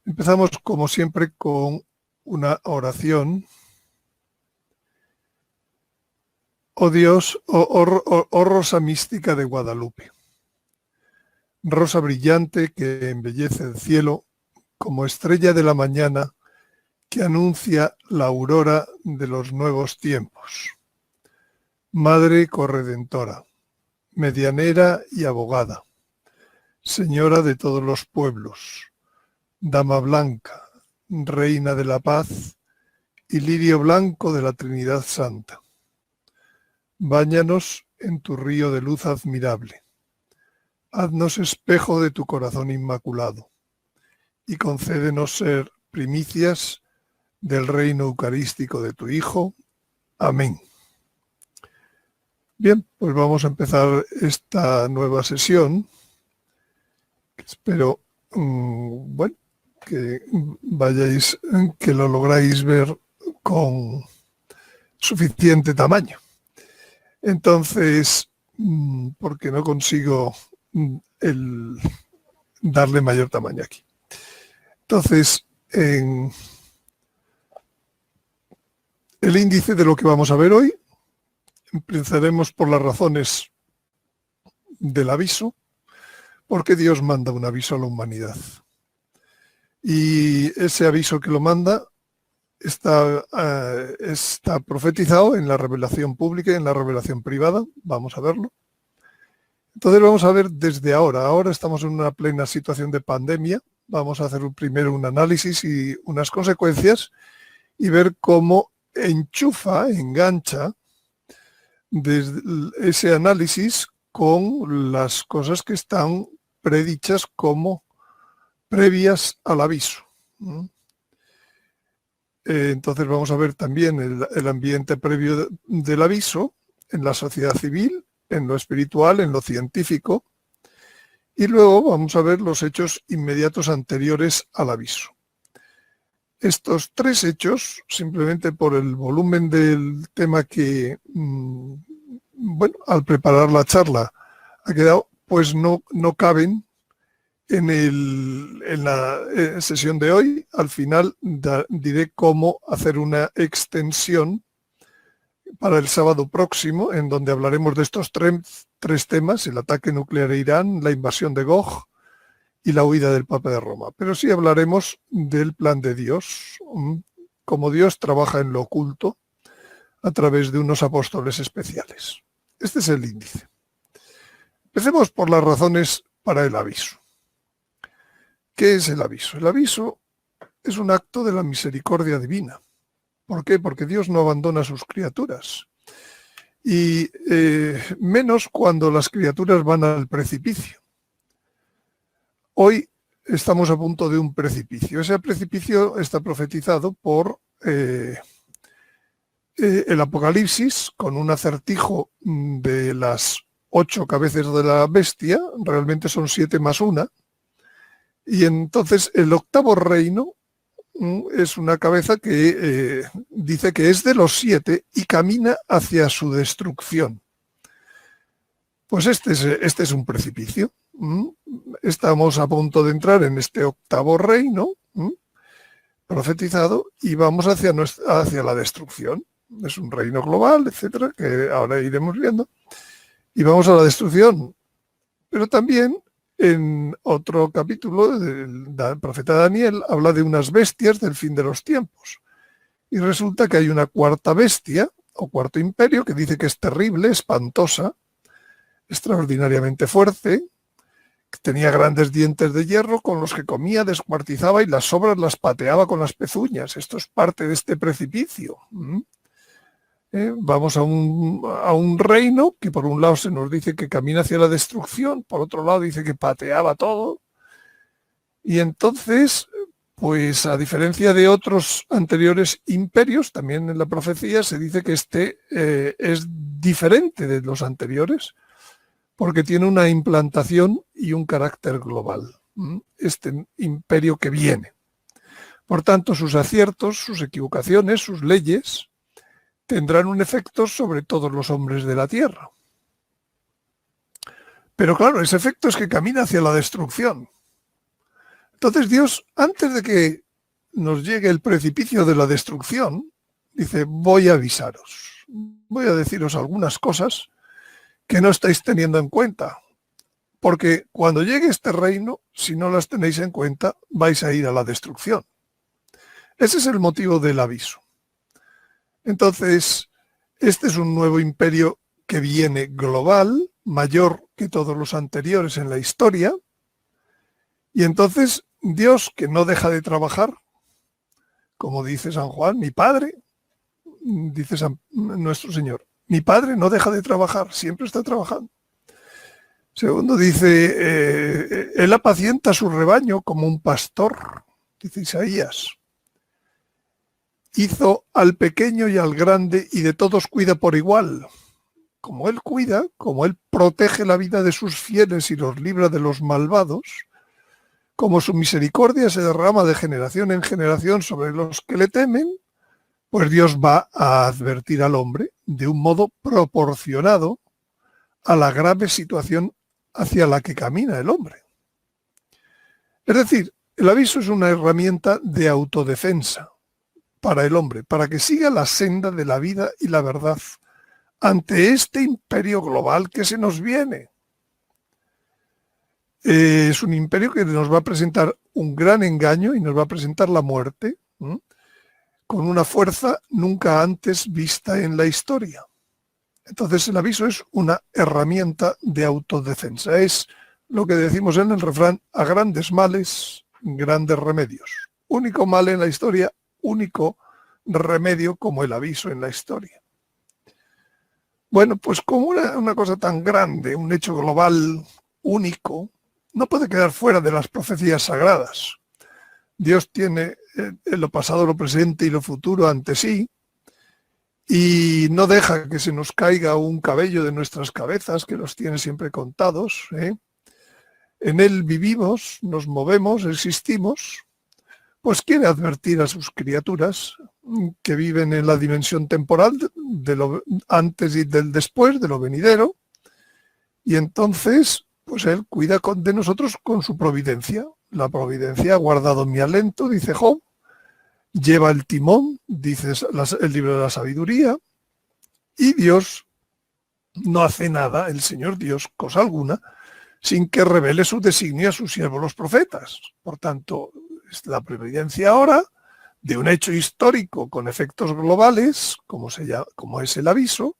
Empezamos, como siempre, con una oración. Oh Dios, oh Rosa mística de Guadalupe, rosa brillante que embellece el cielo como estrella de la mañana que anuncia la aurora de los nuevos tiempos. Madre corredentora, medianera y abogada, señora de todos los pueblos, dama blanca, reina de la paz y lirio blanco de la Trinidad Santa. Báñanos en tu río de luz admirable. Haznos espejo de tu corazón inmaculado y concédenos ser primicias del reino eucarístico de tu Hijo. Amén. Bien, pues vamos a empezar esta nueva sesión. Espero, que vayáis, que lo lográis ver con suficiente tamaño. Entonces, porque no consigo darle mayor tamaño aquí. Entonces, en el índice de lo que vamos a ver hoy, empezaremos por las razones del aviso, porque Dios manda un aviso a la humanidad. Y ese aviso que lo manda está profetizado en la revelación pública y en la revelación privada. Vamos a verlo. Entonces vamos a ver desde ahora. Ahora estamos en una plena situación de pandemia. Vamos a hacer primero un análisis y unas consecuencias y ver cómo engancha desde ese análisis con las cosas que están predichas como previas al aviso. Entonces vamos a ver también el ambiente previo del aviso en la sociedad civil, en lo espiritual, en lo científico, y luego vamos a ver los hechos inmediatos anteriores al aviso. Estos tres hechos, simplemente por el volumen del tema que, al preparar la charla ha quedado, pues no caben en la sesión de hoy. Al final diré cómo hacer una extensión para el sábado próximo, en donde hablaremos de estos tres temas: el ataque nuclear a Irán, la invasión de Gog y la huida del Papa de Roma. Pero sí hablaremos del plan de Dios, cómo Dios trabaja en lo oculto a través de unos apóstoles especiales. Este es el índice. Empecemos por las razones para el aviso. ¿Qué es el aviso? El aviso es un acto de la misericordia divina. ¿Por qué? Porque Dios no abandona a sus criaturas. Y menos cuando las criaturas van al precipicio. Hoy estamos a punto de un precipicio. Ese precipicio está profetizado por el Apocalipsis, con un acertijo de las 8 cabezas de la bestia. Realmente son 7 más 1. Y entonces el octavo reino es una cabeza que dice que es de los 7 y camina hacia su destrucción. Pues este es un precipicio. Estamos a punto de entrar en este octavo reino profetizado y vamos hacia la destrucción. Es un reino global, etcétera, que ahora iremos viendo. Y vamos a la destrucción. Pero también en otro capítulo del profeta Daniel habla de unas bestias del fin de los tiempos. Y resulta que hay una cuarta bestia o cuarto imperio que dice que es terrible, espantosa, extraordinariamente fuerte, que tenía grandes dientes de hierro con los que comía, descuartizaba y las sobras las pateaba con las pezuñas. Esto es parte de este precipicio. Vamos a un reino que por un lado se nos dice que camina hacia la destrucción, por otro lado dice que pateaba todo. Y entonces, pues a diferencia de otros anteriores imperios, también en la profecía se dice que este es diferente de los anteriores, porque tiene una implantación y un carácter global. Este imperio que viene. Por tanto, sus aciertos, sus equivocaciones, sus leyes tendrán un efecto sobre todos los hombres de la tierra. Pero claro, ese efecto es que camina hacia la destrucción. Entonces Dios, antes de que nos llegue el precipicio de la destrucción, dice, voy a avisaros, voy a deciros algunas cosas que no estáis teniendo en cuenta, porque cuando llegue este reino, si no las tenéis en cuenta, vais a ir a la destrucción. Ese es el motivo del aviso. Entonces, este es un nuevo imperio que viene global, mayor que todos los anteriores en la historia, y entonces Dios, que no deja de trabajar, como dice San Juan, mi Padre, dice nuestro Señor, mi Padre no deja de trabajar, siempre está trabajando. Segundo, dice, Él apacienta su rebaño como un pastor, dice Isaías. Hizo al pequeño y al grande y de todos cuida por igual. Como Él cuida, como Él protege la vida de sus fieles y los libra de los malvados, como su misericordia se derrama de generación en generación sobre los que le temen, pues Dios va a advertir al hombre de un modo proporcionado a la grave situación hacia la que camina el hombre. Es decir, el aviso es una herramienta de autodefensa para el hombre, para que siga la senda de la vida y la verdad ante este imperio global que se nos viene. Es un imperio que nos va a presentar un gran engaño y nos va a presentar la muerte, con una fuerza nunca antes vista en la historia. Entonces el aviso es una herramienta de autodefensa. Es lo que decimos en el refrán, a grandes males, grandes remedios. Único mal en la historia, único remedio como el aviso en la historia. Bueno, pues como una cosa tan grande, un hecho global único, no puede quedar fuera de las profecías sagradas. Dios tiene lo pasado, lo presente y lo futuro ante sí, y no deja que se nos caiga un cabello de nuestras cabezas, que los tiene siempre contados. En Él vivimos, nos movemos, existimos, pues quiere advertir a sus criaturas que viven en la dimensión temporal de lo antes y del después, de lo venidero, y entonces pues Él cuida de nosotros con su providencia. La providencia ha guardado mi aliento, dice Job, lleva el timón, dice el libro de la sabiduría, y Dios no hace nada, el Señor Dios, cosa alguna, sin que revele su designio a sus siervos los profetas. Por tanto, es la providencia ahora de un hecho histórico con efectos globales, como es el aviso,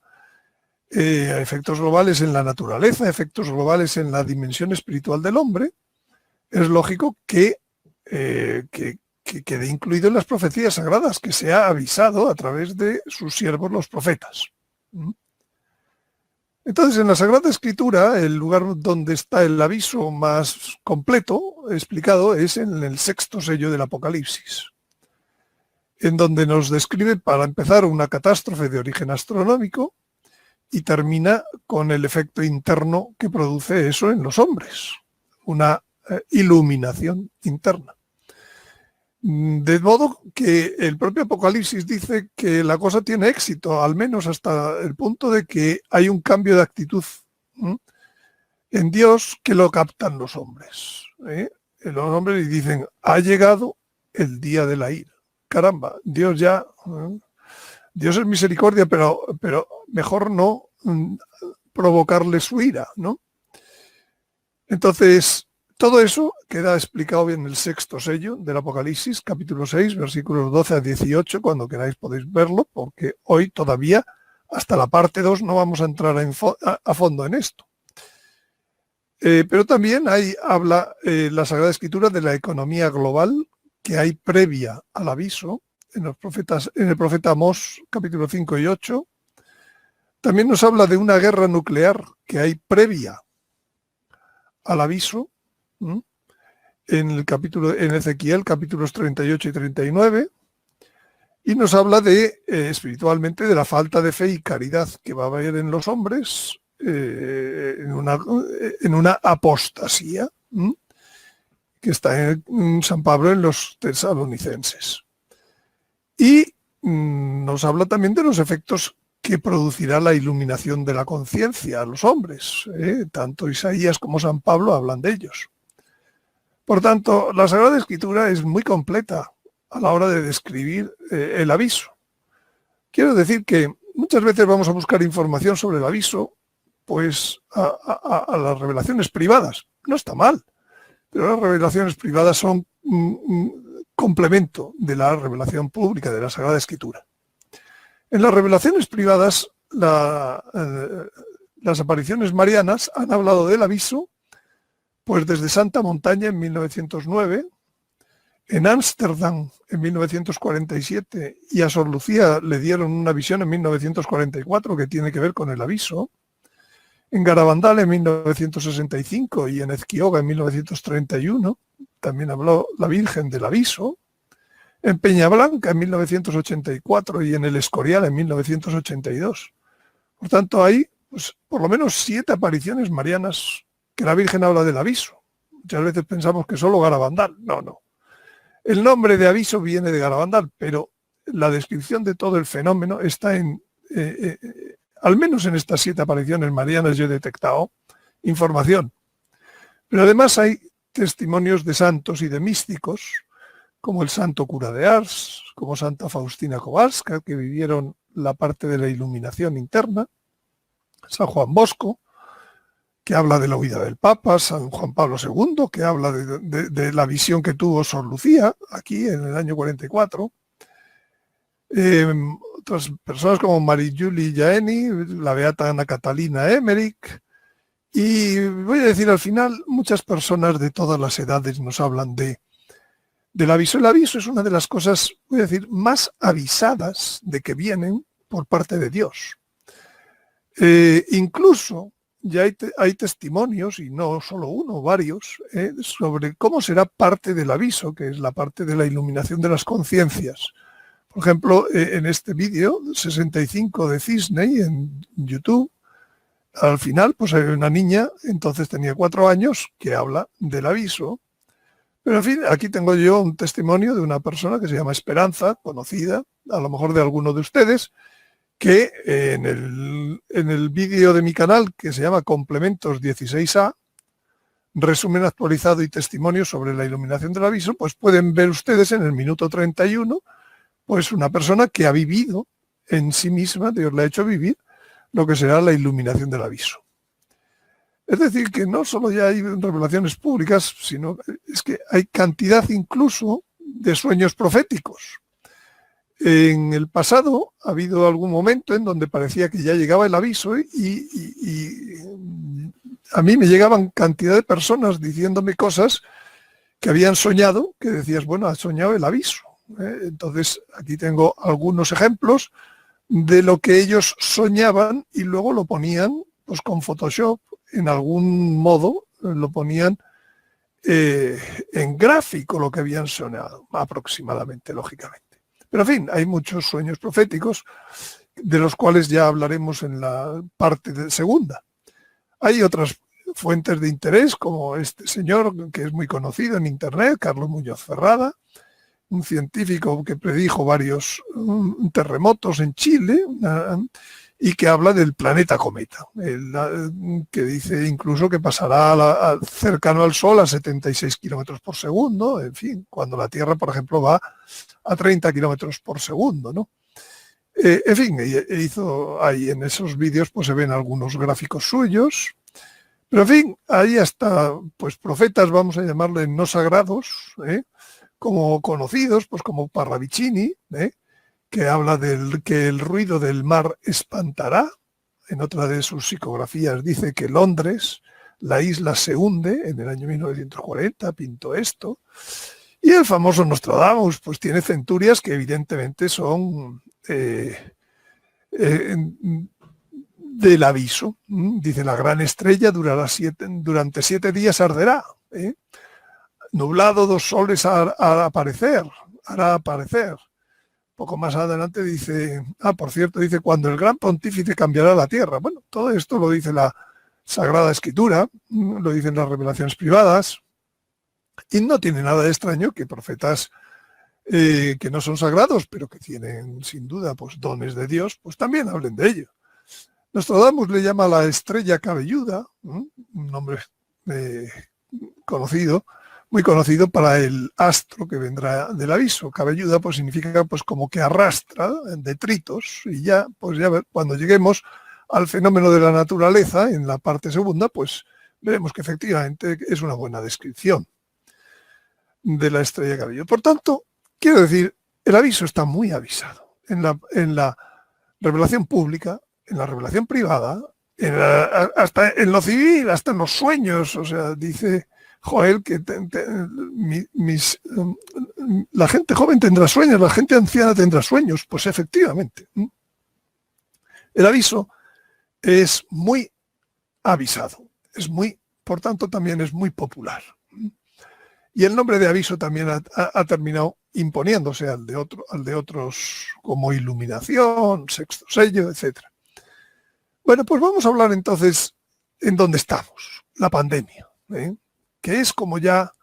efectos globales en la naturaleza, efectos globales en la dimensión espiritual del hombre. Es lógico que quede incluido en las profecías sagradas, que se ha avisado a través de sus siervos los profetas. Entonces, en la Sagrada Escritura, el lugar donde está el aviso más completo, explicado, es en el 6º sello del Apocalipsis, en donde nos describe, para empezar, una catástrofe de origen astronómico y termina con el efecto interno que produce eso en los hombres, una iluminación interna. De modo que el propio Apocalipsis dice que la cosa tiene éxito, al menos hasta el punto de que hay un cambio de actitud en Dios que lo captan los hombres. Los hombres dicen, ha llegado el día de la ira. Caramba, Dios ya, Dios es misericordia, pero mejor no provocarle su ira, ¿no? Entonces, todo eso queda explicado bien en el 6º sello del Apocalipsis, capítulo 6, versículos 12 a 18, cuando queráis podéis verlo, porque hoy todavía, hasta la parte 2, no vamos a entrar a fondo en esto. Pero también habla la Sagrada Escritura de la economía global que hay previa al aviso, en el profeta Amós, capítulo 5 y 8. También nos habla de una guerra nuclear que hay previa al aviso, en Ezequiel, capítulos 38 y 39, y nos habla espiritualmente de la falta de fe y caridad que va a haber en los hombres, en una apostasía, que está en San Pablo en los tesalonicenses. Y nos habla también de los efectos que producirá la iluminación de la conciencia a los hombres. Tanto Isaías como San Pablo hablan de ellos. Por tanto, la Sagrada Escritura es muy completa a la hora de describir el aviso. Quiero decir que muchas veces vamos a buscar información sobre el aviso pues a las revelaciones privadas. No está mal, pero las revelaciones privadas son complemento de la revelación pública de la Sagrada Escritura. En las revelaciones privadas, las apariciones marianas han hablado del aviso pues desde Santa Montaña en 1909, en Ámsterdam en 1947 y a Sor Lucía le dieron una visión en 1944 que tiene que ver con el aviso, en Garabandal en 1965 y en Ezquioga en 1931 también habló la Virgen del aviso, en Peñablanca en 1984 y en el Escorial en 1982. Por tanto, hay pues, por lo menos 7 apariciones marianas que la Virgen habla del aviso. Muchas veces pensamos que solo Garabandal. No. El nombre de aviso viene de Garabandal, pero la descripción de todo el fenómeno está en, al menos en estas 7 apariciones marianas yo he detectado información. Pero además hay testimonios de santos y de místicos, como el santo cura de Ars, como Santa Faustina Kowalska, que vivieron la parte de la iluminación interna, San Juan Bosco, que habla de la huida del Papa, San Juan Pablo II, que habla de la visión que tuvo Sor Lucía, aquí en el año 44. Otras personas como Marie-Julie Jaeni, la beata Ana Catalina Emmerich, y voy a decir al final, muchas personas de todas las edades nos hablan del aviso. El aviso es una de las cosas, voy a decir, más avisadas de que vienen por parte de Dios. Incluso ya hay testimonios, y no solo uno, varios, sobre cómo será parte del aviso, que es la parte de la iluminación de las conciencias. Por ejemplo, en este vídeo 65 de Cisney en YouTube, al final pues hay una niña, entonces tenía 4 años, que habla del aviso. Pero en fin, aquí tengo yo un testimonio de una persona que se llama Esperanza, conocida, a lo mejor de alguno de ustedes, que en el vídeo de mi canal, que se llama Complementos 16A, resumen actualizado y testimonio sobre la iluminación del aviso, pues pueden ver ustedes en el minuto 31, pues una persona que ha vivido en sí misma, Dios le ha hecho vivir, lo que será la iluminación del aviso. Es decir, que no solo ya hay revelaciones públicas, sino es que hay cantidad incluso de sueños proféticos. En el pasado ha habido algún momento en donde parecía que ya llegaba el aviso y a mí me llegaban cantidad de personas diciéndome cosas que habían soñado, que decías, bueno, has soñado el aviso. Entonces, aquí tengo algunos ejemplos de lo que ellos soñaban y luego lo ponían pues, con Photoshop, en algún modo, lo ponían en gráfico lo que habían soñado, aproximadamente, lógicamente. Pero en fin, hay muchos sueños proféticos de los cuales ya hablaremos en la parte segunda. Hay otras fuentes de interés como este señor que es muy conocido en internet, Carlos Muñoz Ferrada, un científico que predijo varios terremotos en Chile y que habla del planeta cometa, que dice incluso que pasará cercano al Sol a 76 kilómetros por segundo, en fin, cuando la Tierra, por ejemplo, va a 30 kilómetros por segundo, ¿no? En fin, hizo ahí en esos vídeos, pues se ven algunos gráficos suyos, pero en fin, ahí hasta, pues profetas, vamos a llamarle no sagrados, como conocidos, pues como Parravicini, que habla del que el ruido del mar espantará. En otra de sus psicografías dice que Londres, la isla se hunde en el año 1940, pintó esto. Y el famoso Nostradamus, pues tiene centurias que evidentemente son del aviso. Dice, la gran estrella durante 7 días arderá. Nublado 2 soles hará aparecer. Poco más adelante dice, por cierto, dice, cuando el gran pontífice cambiará la tierra. Bueno, todo esto lo dice la Sagrada Escritura, lo dicen las revelaciones privadas, y no tiene nada de extraño que profetas que no son sagrados, pero que tienen sin duda pues, dones de Dios, pues también hablen de ello. Nostradamus le llama la estrella cabelluda, un nombre conocido, muy conocido para el astro que vendrá del aviso. Cabelluda pues significa pues como que arrastra detritos, y ya, pues ya cuando lleguemos al fenómeno de la naturaleza, en la parte segunda, pues veremos que efectivamente es una buena descripción de la estrella Cabello. Por tanto, quiero decir, el aviso está muy avisado. En la revelación pública, en la revelación privada, hasta en lo civil, hasta en los sueños. O sea, dice Joel que la gente joven tendrá sueños, la gente anciana tendrá sueños. Pues efectivamente. El aviso es muy avisado, por tanto también es muy popular. Y el nombre de aviso también ha terminado imponiéndose al de otros como iluminación, sexto sello, etc. Bueno, pues vamos a hablar entonces en dónde estamos, la pandemia, que es como ya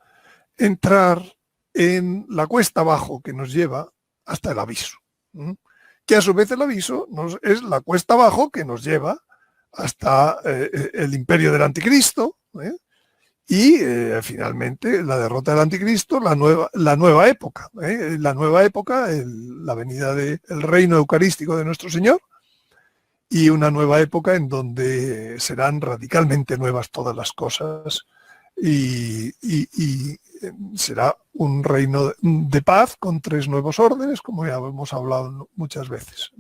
entrar en la cuesta abajo que nos lleva hasta el aviso, que a su vez el aviso es la cuesta abajo que nos lleva hasta el imperio del anticristo, y finalmente la derrota del anticristo, la nueva época, la venida del reino eucarístico de nuestro Señor, y una nueva época en donde serán radicalmente nuevas todas las cosas, y será un reino de paz con 3 nuevos órdenes, como ya hemos hablado muchas veces.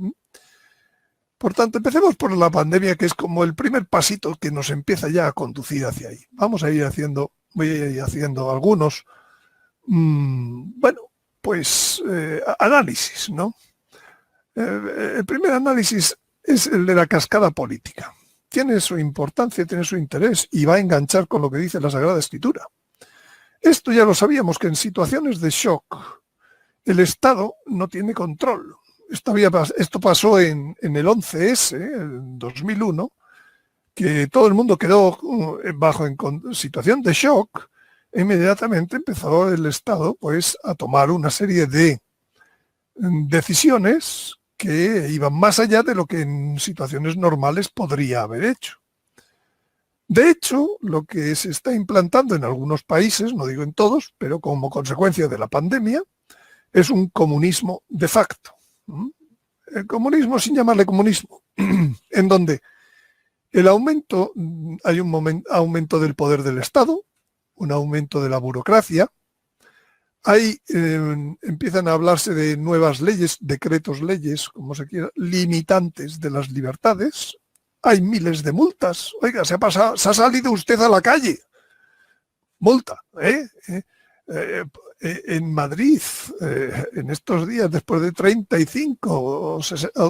Por tanto, empecemos por la pandemia, que es como el primer pasito que nos empieza ya a conducir hacia ahí. Voy a ir haciendo algunos, análisis, ¿no? El primer análisis es el de la cascada política. Tiene su importancia, tiene su interés y va a enganchar con lo que dice la Sagrada Escritura. Esto ya lo sabíamos, que en situaciones de shock el Estado no tiene control. Esto pasó en el 11S, en 2001, que todo el mundo quedó en situación de shock. Inmediatamente empezó el Estado pues, a tomar una serie de decisiones que iban más allá de lo que en situaciones normales podría haber hecho. De hecho, lo que se está implantando en algunos países, no digo en todos, pero como consecuencia de la pandemia, es un comunismo de facto. El comunismo sin llamarle comunismo, en donde hay un aumento del poder del Estado, un aumento de la burocracia, empiezan a hablarse de nuevas leyes, decretos leyes, como se quiera, limitantes de las libertades, hay miles de multas. Oiga, se ha salido usted a la calle, multa, en Madrid, en estos días, después de 35 o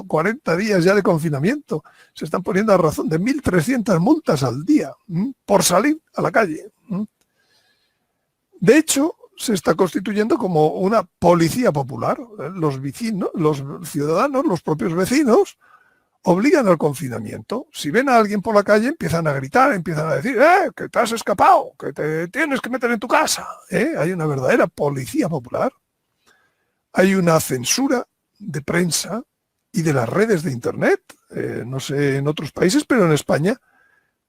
40 días ya de confinamiento, se están poniendo a razón de 1.300 multas al día por salir a la calle. De hecho, se está constituyendo como una policía popular. Los ciudadanos, los propios vecinos, obligan al confinamiento. Si ven a alguien por la calle, empiezan a gritar, empiezan a decir, que te has escapado, que te tienes que meter en tu casa. Hay una verdadera policía popular. Hay una censura de prensa y de las redes de Internet. No sé en otros países, pero en España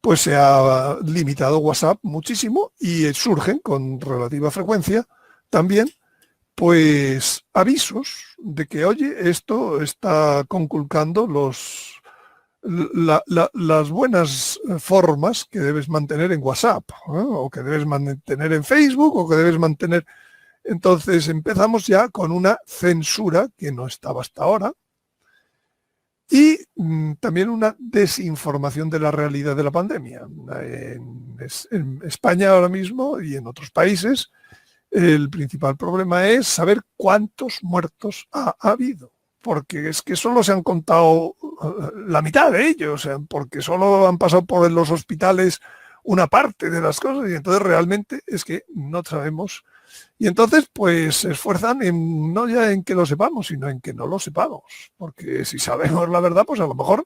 pues se ha limitado WhatsApp muchísimo y surgen con relativa frecuencia también pues avisos de que, oye, esto está conculcando las buenas formas que debes mantener en WhatsApp, o que debes mantener en Facebook, o que debes mantener. Entonces empezamos ya con una censura que no estaba hasta ahora, y también una desinformación de la realidad de la pandemia. En España ahora mismo y en otros países, el principal problema es saber cuántos muertos ha habido, porque es que solo se han contado la mitad de ellos, porque solo han pasado por los hospitales una parte de las cosas, y entonces realmente es que no sabemos. Y entonces pues se esfuerzan no ya en que lo sepamos, sino en que no lo sepamos, porque si sabemos la verdad, pues a lo mejor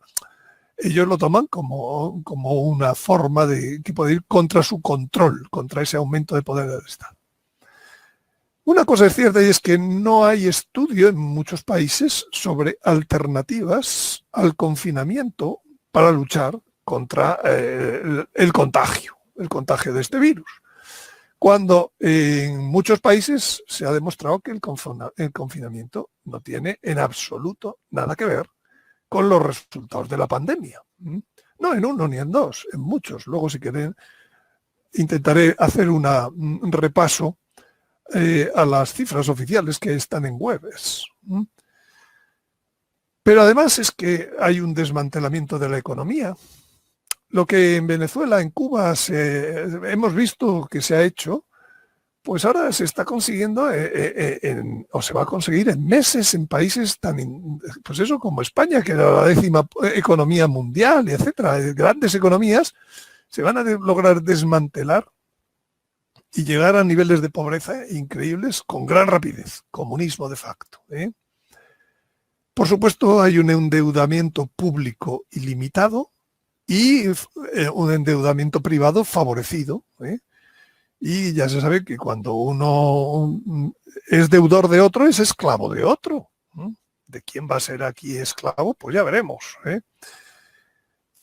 ellos lo toman como una forma que puede ir contra su control, contra ese aumento de poder del Estado. Una cosa es cierta, y es que no hay estudio en muchos países sobre alternativas al confinamiento para luchar contra el contagio de este virus. cuando en muchos países se ha demostrado que el confinamiento no tiene en absoluto nada que ver con los resultados de la pandemia. No en uno ni en dos, en muchos. Luego, si quieren, intentaré hacer un repaso a las cifras oficiales que están en webs. Pero además es que hay un desmantelamiento de la economía. Lo que en Venezuela, en Cuba, hemos visto que se ha hecho, pues ahora se está consiguiendo o se va a conseguir en meses en países pues eso, como España, que era la 10ª economía mundial, etcétera. Grandes economías se van a lograr desmantelar y llegar a niveles de pobreza increíbles con gran rapidez. Comunismo de facto. Por supuesto, hay un endeudamiento público ilimitado y un endeudamiento privado favorecido. Y ya se sabe que cuando uno es deudor de otro, es esclavo de otro. ¿De quién va a ser aquí esclavo? Pues ya veremos.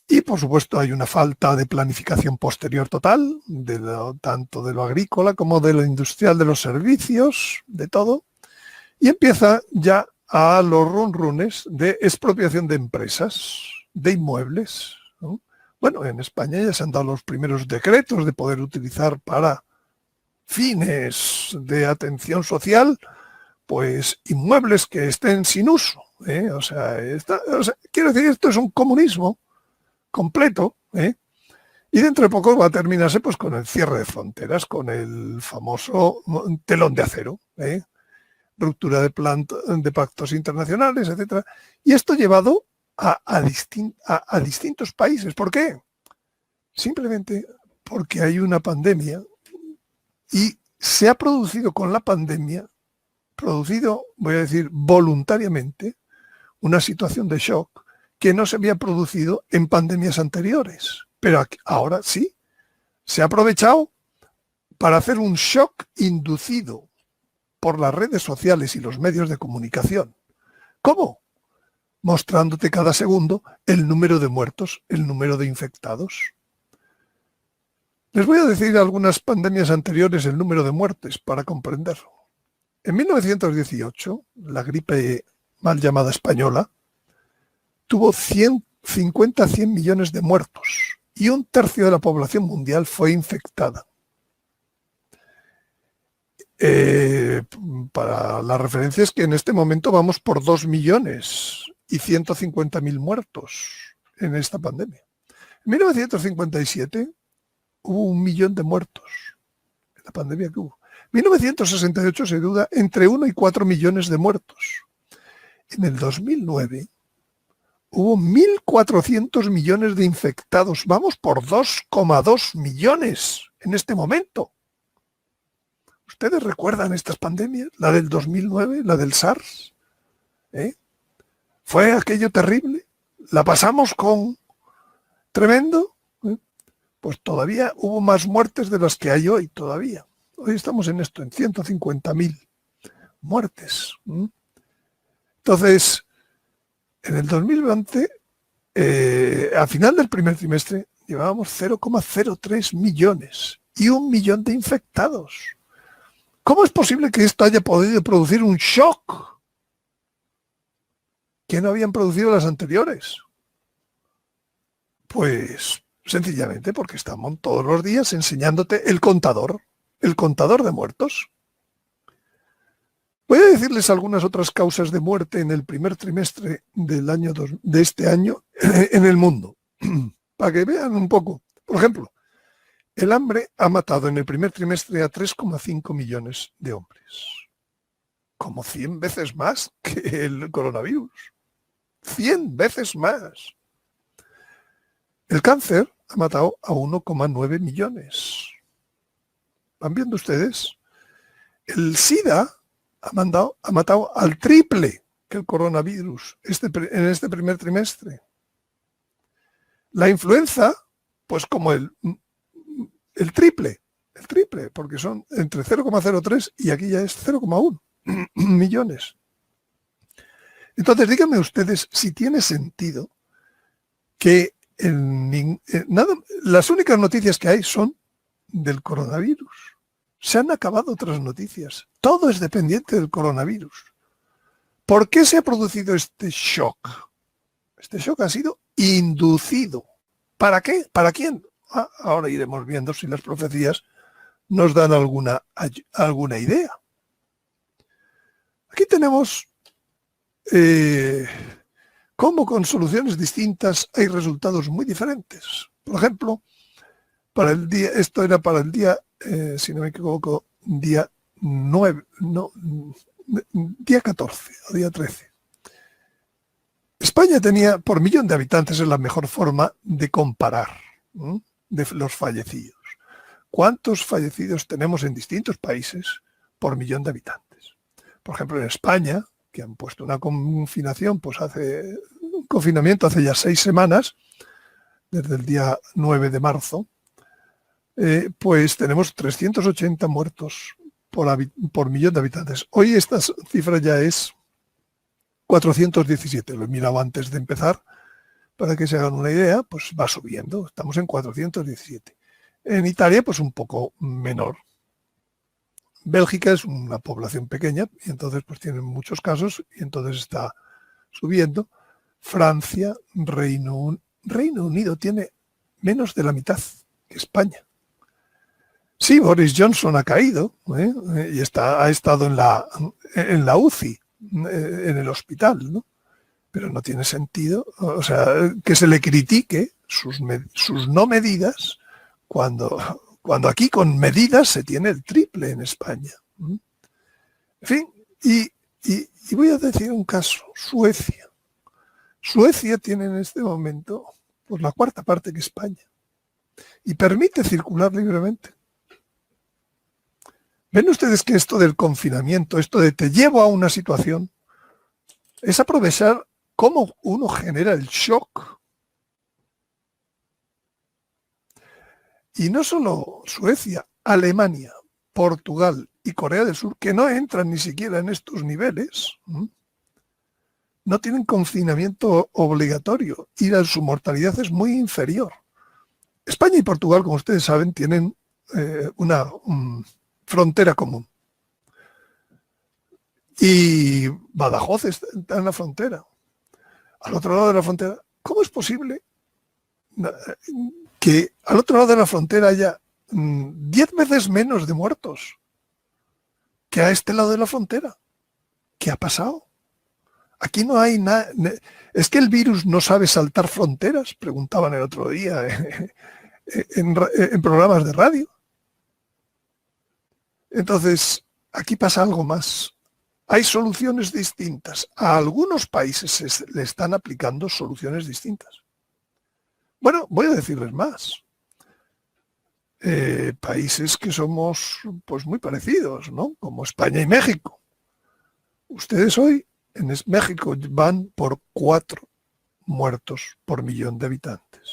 Y por supuesto hay una falta de planificación posterior total, tanto de lo agrícola como de lo industrial, de los servicios, de todo. Y empieza ya a los runrunes de expropiación de empresas, de inmuebles. Bueno, en España ya se han dado los primeros decretos de poder utilizar para fines de atención social, pues inmuebles que estén sin uso. O sea, quiero decir, esto es un comunismo completo, y dentro de poco va a terminarse pues con el cierre de fronteras, con el famoso telón de acero, ruptura de pactos internacionales, etcétera. Y esto llevado a distintos países. ¿Por qué? Simplemente porque hay una pandemia y se ha producido con la pandemia, voy a decir, voluntariamente, una situación de shock que no se había producido en pandemias anteriores. Pero ahora sí, se ha aprovechado para hacer un shock inducido por las redes sociales y los medios de comunicación. ¿Cómo? Mostrándote cada segundo el número de muertos, el número de infectados. Les voy a decir algunas pandemias anteriores el número de muertes para comprenderlo. En 1918, la gripe mal llamada española tuvo 50 a 100 millones de muertos y 1/3 de la población mundial fue infectada. Para la referencia es que en este momento vamos por 2.150.000 muertos en esta pandemia. En 1957 hubo 1 millón de muertos en la pandemia que hubo. En 1968 se duda entre 1 y 4 millones de muertos. En el 2009 hubo 1.400 millones de infectados. Vamos por 2,2 millones en este momento. ¿Ustedes recuerdan estas pandemias? La del 2009, la del SARS. ¿Fue aquello terrible? ¿La pasamos con tremendo? Pues todavía hubo más muertes de las que hay hoy todavía. Hoy estamos en esto, en 150.000 muertes. Entonces, en el 2020, a final del primer trimestre, llevábamos 0,03 millones y 1 millón de infectados. ¿Cómo es posible que esto haya podido producir un shock que no habían producido las anteriores? Pues sencillamente porque estamos todos los días enseñándote el contador de muertos. Voy a decirles algunas otras causas de muerte en el primer trimestre de este año en el mundo, para que vean un poco. Por ejemplo, el hambre ha matado en el primer trimestre a 3,5 millones de hombres. Como 100 veces más que el coronavirus. 100 veces más. El cáncer ha matado a 1,9 millones. ¿Van viendo ustedes? El SIDA ha matado al triple que el coronavirus en este primer trimestre. La influenza, pues como el triple, porque son entre 0,03 y aquí ya es 0,1 millones. Entonces díganme ustedes si tiene sentido que las únicas noticias que hay son del coronavirus. Se han acabado otras noticias. Todo es dependiente del coronavirus. ¿Por qué se ha producido este shock? Este shock ha sido inducido. ¿Para qué? ¿Para quién? Ahora iremos viendo si las profecías nos dan alguna idea. Aquí tenemos cómo con soluciones distintas hay resultados muy diferentes. Por ejemplo, para el día, esto era para el día, si no me equivoco, día 9, no, día 14 o día 13. España tenía, por millón de habitantes, es la mejor forma de comparar de los fallecidos. ¿Cuántos fallecidos tenemos en distintos países por millón de habitantes? Por ejemplo, en España, que han puesto una confinación, pues un confinamiento hace ya 6 semanas, desde el día 9 de marzo, pues tenemos 380 muertos por millón de habitantes. Hoy esta cifra ya es 417, lo he mirado antes de empezar, para que se hagan una idea, pues va subiendo, estamos en 417. En Italia, pues un poco menor. Bélgica es una población pequeña y entonces pues tienen muchos casos y entonces está subiendo. Francia, Reino Unido tiene menos de la mitad que España. Sí, Boris Johnson ha caído y ha estado en la UCI, en el hospital, ¿no? Pero no tiene sentido, o sea, que se le critique sus no medidas cuando aquí con medidas se tiene el triple en España. En fin, y voy a decir un caso, Suecia. Suecia tiene en este momento pues la cuarta parte que España y permite circular libremente. ¿Ven ustedes que esto del confinamiento, esto de te llevo a una situación, es aprovechar cómo uno genera el shock? Y no solo Suecia, Alemania, Portugal y Corea del Sur, que no entran ni siquiera en estos niveles, no tienen confinamiento obligatorio y su mortalidad es muy inferior. España y Portugal, como ustedes saben, tienen una frontera común. Y Badajoz está en la frontera. Al otro lado de la frontera, ¿cómo es posible que al otro lado de la frontera haya 10 veces menos de muertos que a este lado de la frontera? ¿Qué ha pasado? Aquí no hay nada. ¿Es que el virus no sabe saltar fronteras? Preguntaban el otro día en programas de radio. Entonces, aquí pasa algo más. Hay soluciones distintas. A algunos países le están aplicando soluciones distintas. Bueno, voy a decirles más. Países que somos pues muy parecidos, ¿no? Como España y México. Ustedes hoy en México van por 4 muertos por millón de habitantes.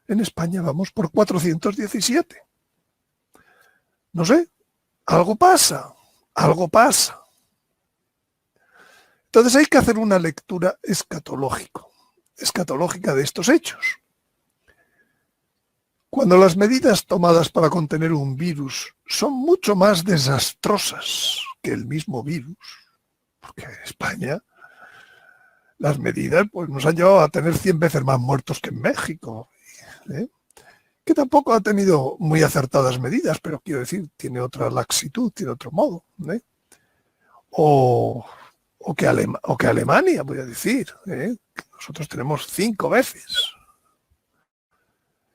En España vamos por 417. No sé, algo pasa. Entonces hay que hacer una lectura escatológica de estos hechos. Cuando las medidas tomadas para contener un virus son mucho más desastrosas que el mismo virus, porque en España las medidas pues, nos han llevado a tener 100 veces más muertos que en México, que tampoco ha tenido muy acertadas medidas, pero quiero decir, tiene otra laxitud, tiene otro modo. O que Alemania, voy a decir, que nosotros tenemos 5 veces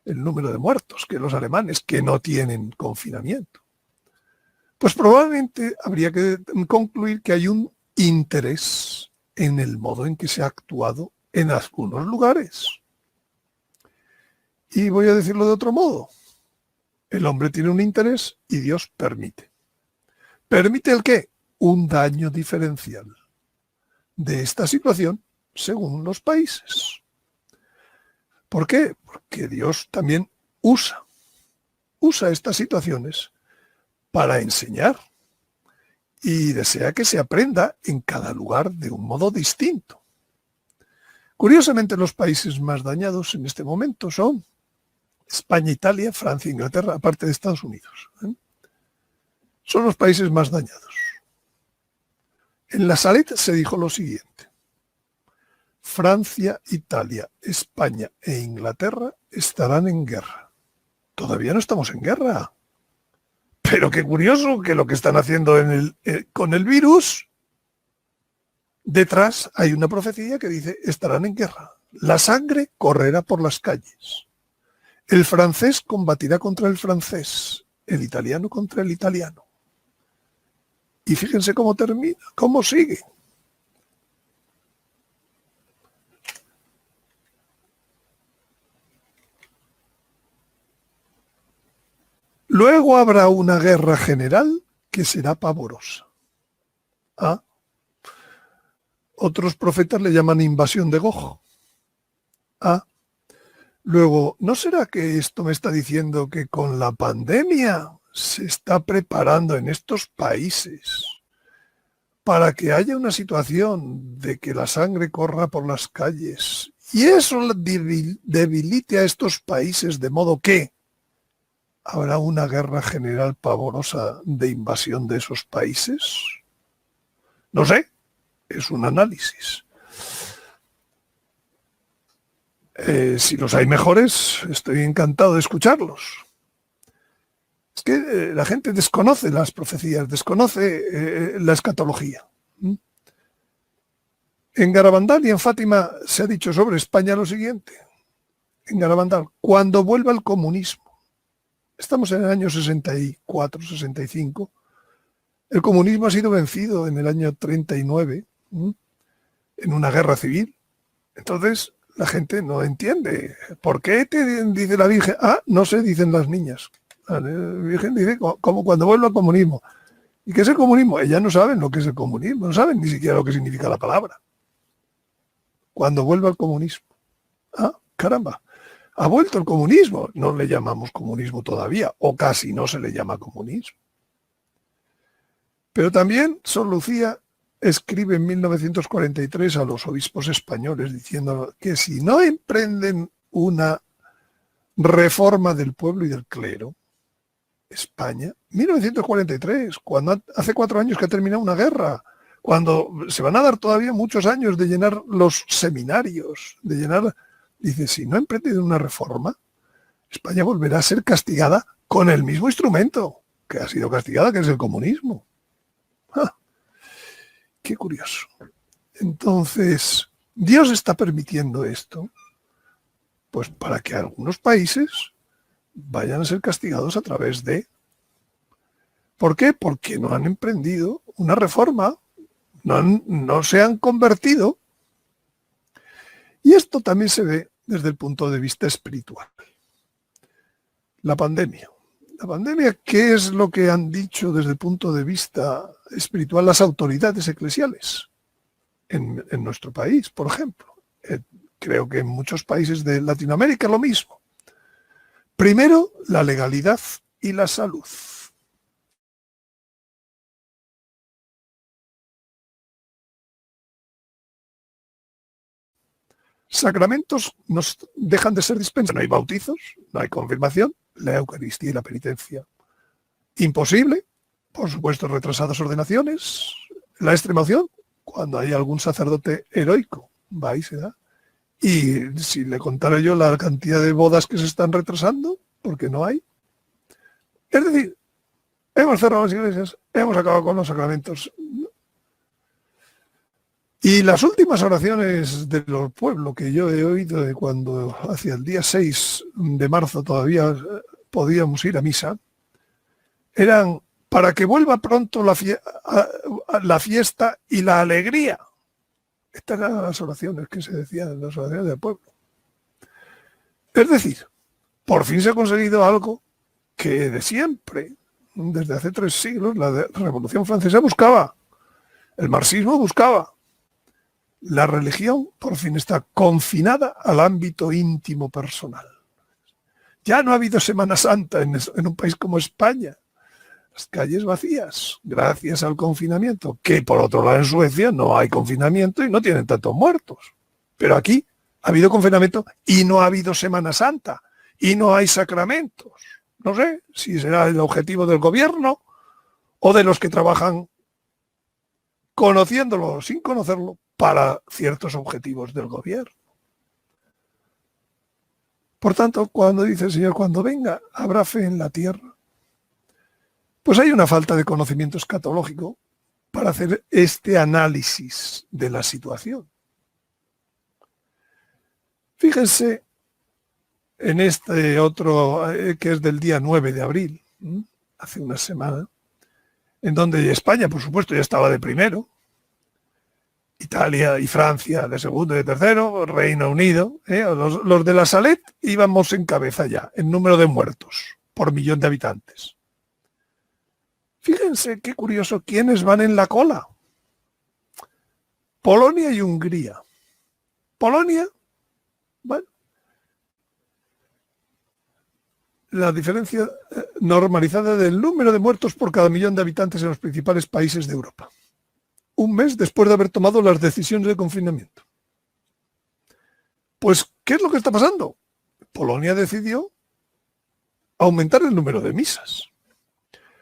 el número de muertos que los alemanes, que no tienen confinamiento. Pues probablemente habría que concluir que hay un interés en el modo en que se ha actuado en algunos lugares. Y voy a decirlo de otro modo. El hombre tiene un interés y Dios permite. ¿Permite el qué? Un daño diferencial de esta situación según los países. ¿Por qué? Porque Dios también usa estas situaciones para enseñar y desea que se aprenda en cada lugar de un modo distinto. Curiosamente, los países más dañados en este momento son España, Italia, Francia, Inglaterra, aparte de Estados Unidos. son los países más dañados. En la Salet se dijo lo siguiente: Francia, Italia, España e Inglaterra estarán en guerra. Todavía no estamos en guerra. Pero qué curioso que lo que están haciendo con el virus, detrás hay una profecía que dice estarán en guerra. La sangre correrá por las calles. El francés combatirá contra el francés, el italiano contra el italiano. Y fíjense cómo termina, cómo sigue. Luego habrá una guerra general que será pavorosa. ¿Ah? Otros profetas le llaman invasión de Gog. ¿Ah? Luego, ¿no será que esto me está diciendo que con la pandemia se está preparando en estos países para que haya una situación de que la sangre corra por las calles y eso debilite a estos países de modo que habrá una guerra general pavorosa de invasión de esos países? No sé, es un análisis. Si los hay mejores, estoy encantado de escucharlos. Es que la gente desconoce las profecías, desconoce la escatología. En Garabandal y en Fátima se ha dicho sobre España lo siguiente. En Garabandal, cuando vuelva el comunismo, estamos en el año 64, 65, el comunismo ha sido vencido en el año 39, en una guerra civil. Entonces, la gente no entiende. ¿Por qué te dice la Virgen? Ah, no sé, dicen las niñas. La Virgen dice como cuando vuelva el comunismo. ¿Y qué es el comunismo? Ellas no saben lo que es el comunismo, no saben ni siquiera lo que significa la palabra. Cuando vuelva el comunismo. Ah, caramba. Ha vuelto el comunismo. No le llamamos comunismo todavía, o casi no se le llama comunismo. Pero también Sor Lucía escribe en 1943 a los obispos españoles diciendo que si no emprenden una reforma del pueblo y del clero, España, 1943, cuando hace 4 años que ha terminado una guerra, cuando se van a dar todavía muchos años de llenar los seminarios, de llenar, dice, si no emprenden una reforma, España volverá a ser castigada con el mismo instrumento que ha sido castigada, que es el comunismo. ¡Ah! Qué curioso. Entonces, Dios está permitiendo esto, pues para que algunos países vayan a ser castigados a través de... ¿Por qué? Porque no han emprendido una reforma, no se han convertido. Y esto también se ve desde el punto de vista espiritual. La pandemia. La pandemia, ¿qué es lo que han dicho desde el punto de vista espiritual las autoridades eclesiales en nuestro país, por ejemplo? Creo que en muchos países de Latinoamérica lo mismo. Primero, la legalidad y la salud. Sacramentos nos dejan de ser dispensados. No hay bautizos, no hay confirmación, la Eucaristía y la penitencia. Imposible, por supuesto, retrasadas ordenaciones, la extremaunción, cuando hay algún sacerdote heroico, va y se da. Y si le contara yo la cantidad de bodas que se están retrasando, porque no hay. Es decir, hemos cerrado las iglesias, hemos acabado con los sacramentos. Y las últimas oraciones de los pueblos que yo he oído de cuando hacia el día 6 de marzo todavía podíamos ir a misa, eran para que vuelva pronto la fiesta y la alegría. Estas eran las oraciones que se decían, las oraciones del pueblo. Es decir, por fin se ha conseguido algo que de siempre, desde hace 3 siglos, la Revolución Francesa buscaba, el marxismo buscaba. La religión por fin está confinada al ámbito íntimo personal. Ya no ha habido Semana Santa en un país como España. Las calles vacías, gracias al confinamiento, que por otro lado en Suecia no hay confinamiento y no tienen tantos muertos. Pero aquí ha habido confinamiento y no ha habido Semana Santa y no hay sacramentos. No sé si será el objetivo del gobierno o de los que trabajan conociéndolo o sin conocerlo para ciertos objetivos del gobierno. Por tanto, cuando dice el Señor, cuando venga, habrá fe en la tierra, pues hay una falta de conocimiento escatológico para hacer este análisis de la situación. Fíjense en este otro, que es del día 9 de abril, hace una semana, en donde España, por supuesto, ya estaba de primero, Italia y Francia de segundo y de tercero, Reino Unido, los de la Salet íbamos en cabeza ya, en número de muertos por millón de habitantes. Fíjense qué curioso, ¿quiénes van en la cola? Polonia y Hungría. Polonia, bueno, la diferencia normalizada del número de muertos por cada millón de habitantes en los principales países de Europa. Un mes después de haber tomado las decisiones de confinamiento. Pues, ¿qué es lo que está pasando? Polonia decidió aumentar el número de misas.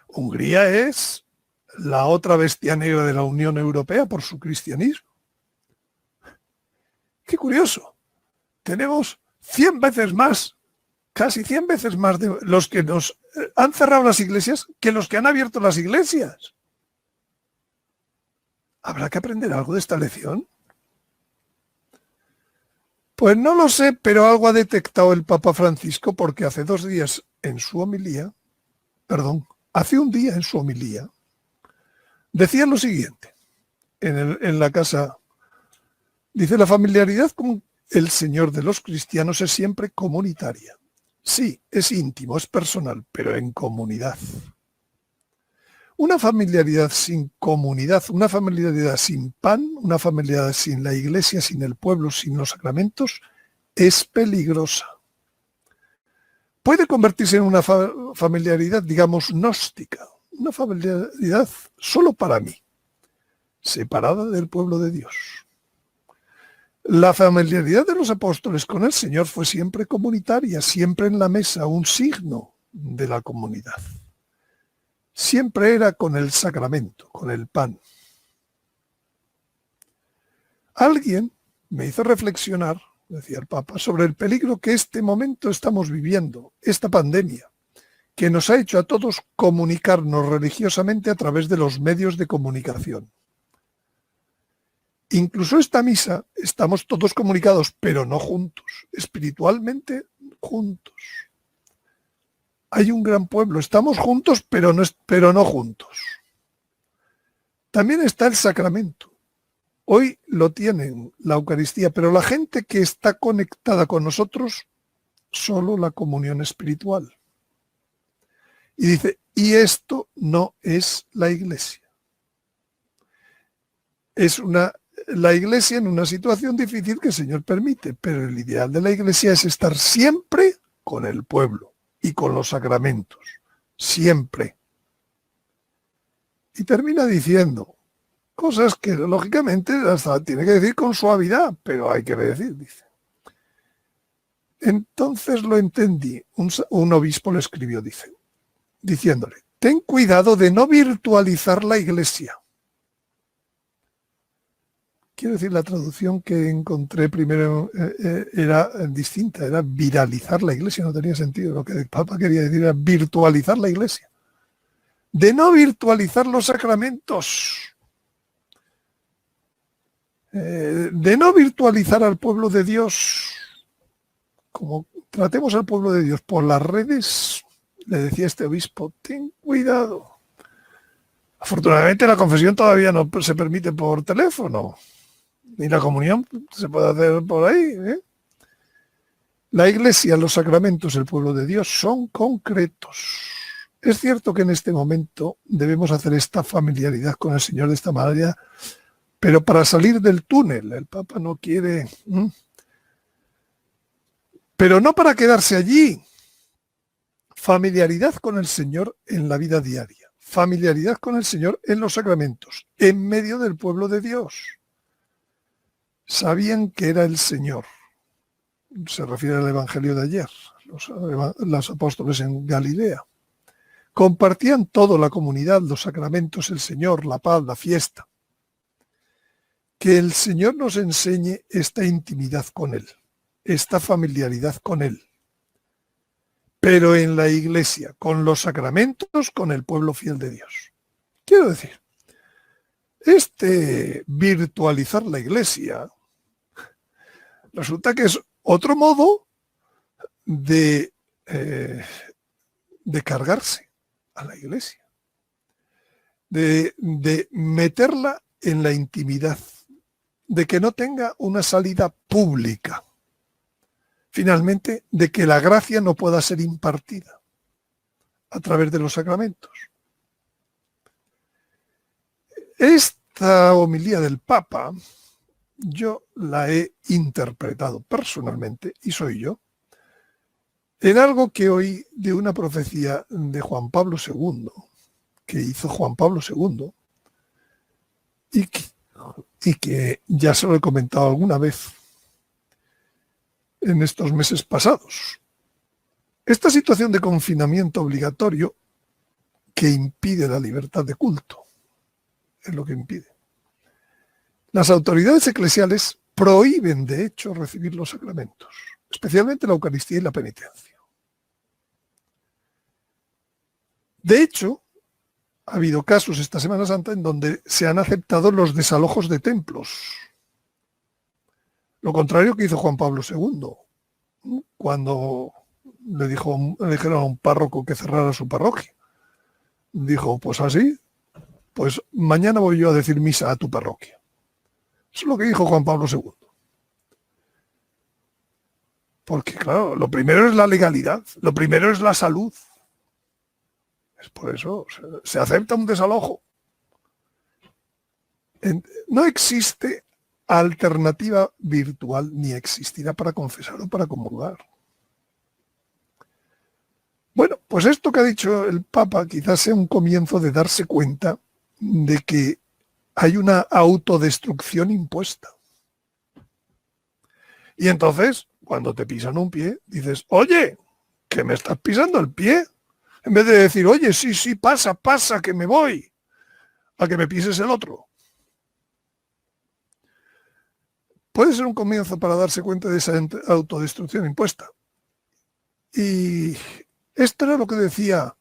Hungría es la otra bestia negra de la Unión Europea por su cristianismo. Qué curioso. Tenemos 100 veces más, casi 100 veces más de los que nos han cerrado las iglesias que los que han abierto las iglesias. ¿Habrá que aprender algo de esta lección? Pues no lo sé, pero algo ha detectado el Papa Francisco, porque hace 2 días en su homilía, hace un día en su homilía, decía lo siguiente, en la casa, dice, la familiaridad con el Señor de los cristianos es siempre comunitaria. Sí, es íntimo, es personal, pero en comunidad. Una familiaridad sin comunidad, una familiaridad sin pan, una familiaridad sin la iglesia, sin el pueblo, sin los sacramentos, es peligrosa. Puede convertirse en una familiaridad, digamos, gnóstica, una familiaridad solo para mí, separada del pueblo de Dios. La familiaridad de los apóstoles con el Señor fue siempre comunitaria, siempre en la mesa, un signo de la comunidad. Siempre era con el sacramento, con el pan. Alguien me hizo reflexionar, decía el Papa, sobre el peligro que este momento estamos viviendo, esta pandemia, que nos ha hecho a todos comunicarnos religiosamente a través de los medios de comunicación. Incluso esta misa estamos todos comunicados, pero no juntos, espiritualmente juntos. Hay un gran pueblo, estamos juntos, pero no juntos. También está el sacramento. Hoy lo tienen, la Eucaristía, pero la gente que está conectada con nosotros, solo la comunión espiritual. Y dice, y esto no es la Iglesia. Es la Iglesia en una situación difícil que el Señor permite, pero el ideal de la Iglesia es estar siempre con el pueblo y con los sacramentos, siempre. Y termina diciendo cosas que lógicamente hasta tiene que decir con suavidad, pero hay que decir, dice. Entonces lo entendí, un obispo le escribió, dice, diciéndole, ten cuidado de no virtualizar la Iglesia. Quiero decir, la traducción que encontré primero era distinta, era viralizar la Iglesia, no tenía sentido. Lo que el Papa quería decir era virtualizar la Iglesia. De no virtualizar los sacramentos. De no virtualizar al pueblo de Dios. Como tratemos al pueblo de Dios por las redes, le decía este obispo, ten cuidado. Afortunadamente la confesión todavía no se permite por teléfono. Ni la comunión se puede hacer por ahí. La Iglesia, los sacramentos, el pueblo de Dios son concretos. Es cierto que en este momento debemos hacer esta familiaridad con el Señor de esta manera, pero para salir del túnel, el Papa no quiere, pero no para quedarse allí. Familiaridad con el Señor en la vida diaria, familiaridad con el Señor en los sacramentos, en medio del pueblo de Dios. Sabían que era el Señor. Se refiere al Evangelio de ayer, los apóstoles en Galilea. Compartían todo, la comunidad, los sacramentos, el Señor, la paz, la fiesta. Que el Señor nos enseñe esta intimidad con Él, esta familiaridad con Él. Pero en la Iglesia, con los sacramentos, con el pueblo fiel de Dios. Quiero decir, virtualizar la Iglesia resulta que es otro modo de cargarse a la Iglesia, de meterla en la intimidad, de que no tenga una salida pública. Finalmente, de que la gracia no pueda ser impartida a través de los sacramentos. Esta homilía del Papa, yo la he interpretado personalmente, y soy yo, en algo que oí de una profecía de Juan Pablo II, que hizo Juan Pablo II, y que ya se lo he comentado alguna vez en estos meses pasados. Esta situación de confinamiento obligatorio que impide la libertad de culto, es lo que impide. Las autoridades eclesiales prohíben, de hecho, recibir los sacramentos, especialmente la Eucaristía y la penitencia. De hecho, ha habido casos esta Semana Santa en donde se han aceptado los desalojos de templos. Lo contrario que hizo Juan Pablo II, cuando le dijeron a un párroco que cerrara su parroquia. Dijo, pues así, pues mañana voy yo a decir misa a tu parroquia. Eso es lo que dijo Juan Pablo II. Porque, claro, lo primero es la legalidad, lo primero es la salud. Es por eso, se acepta un desalojo. No existe alternativa virtual ni existirá para confesar o para comulgar. Bueno, pues esto que ha dicho el Papa quizás sea un comienzo de darse cuenta de que hay una autodestrucción impuesta. Y entonces, cuando te pisan un pie, dices, oye, que me estás pisando el pie. En vez de decir, oye, sí, pasa, que me voy, a que me pises el otro. Puede ser un comienzo para darse cuenta de esa autodestrucción impuesta. Y esto era lo que decía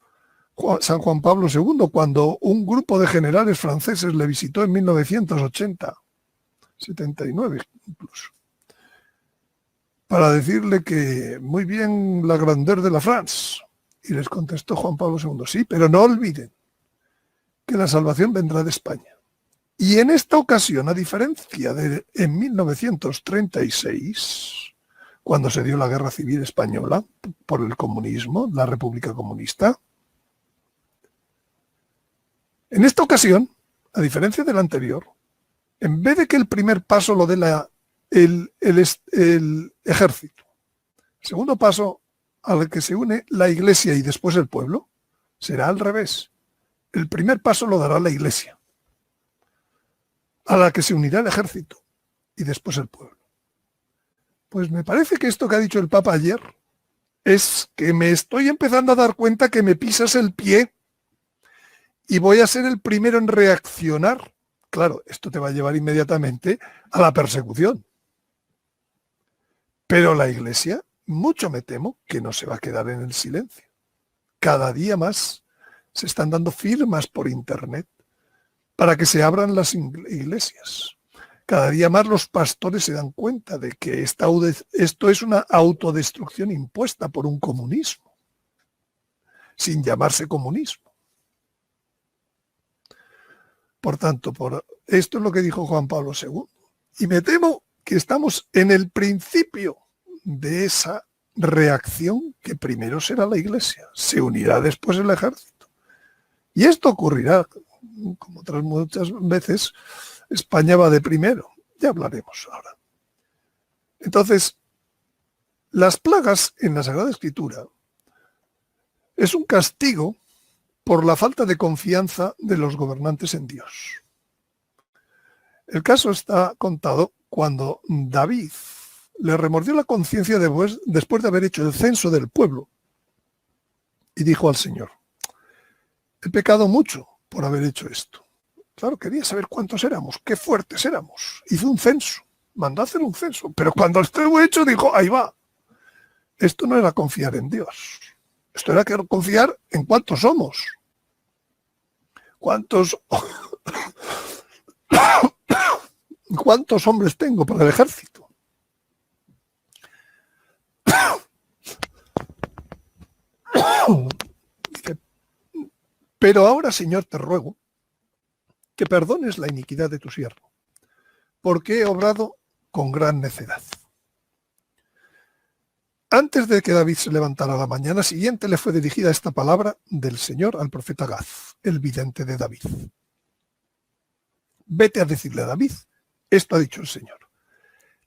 San Juan Pablo II cuando un grupo de generales franceses le visitó en 1980, 79 incluso, para decirle que muy bien la grandeur de la France. Y les contestó Juan Pablo II, sí, pero no olviden que la salvación vendrá de España. Y en esta ocasión, a diferencia de en 1936, cuando se dio la Guerra Civil Española por el comunismo, la República Comunista, en esta ocasión, a diferencia del anterior, en vez de que el primer paso lo dé el ejército, el segundo paso al que se une la Iglesia y después el pueblo, será al revés. El primer paso lo dará la Iglesia, a la que se unirá el ejército y después el pueblo. Pues me parece que esto que ha dicho el Papa ayer es que me estoy empezando a dar cuenta que me pisas el pie y voy a ser el primero en reaccionar. Claro, esto te va a llevar inmediatamente a la persecución. Pero la Iglesia, mucho me temo que no se va a quedar en el silencio. Cada día más se están dando firmas por internet para que se abran las iglesias. Cada día más los pastores se dan cuenta de que esto es una autodestrucción impuesta por un comunismo, sin llamarse comunismo. Por tanto, esto es lo que dijo Juan Pablo II. Y me temo que estamos en el principio de esa reacción que primero será la Iglesia, se unirá después el ejército. Y esto ocurrirá, como otras muchas veces, España va de primero, ya hablaremos ahora. Entonces, las plagas en la Sagrada Escritura es un castigo por la falta de confianza de los gobernantes en Dios. El caso está contado cuando David le remordió la conciencia después de haber hecho el censo del pueblo y dijo al Señor, he pecado mucho por haber hecho esto. Claro, quería saber cuántos éramos, qué fuertes éramos. Hizo un censo, mandó a hacer un censo, pero cuando estuvo hecho dijo, ahí va. Esto no era confiar en Dios, esto era confiar en cuántos somos. ¿Cuántos hombres tengo para el ejército? Dice, pero ahora, Señor, te ruego que perdones la iniquidad de tu siervo, porque he obrado con gran necedad. Antes de que David se levantara la mañana siguiente, le fue dirigida esta palabra del Señor al profeta Gad, el vidente de David. Vete a decirle a David, esto ha dicho el Señor.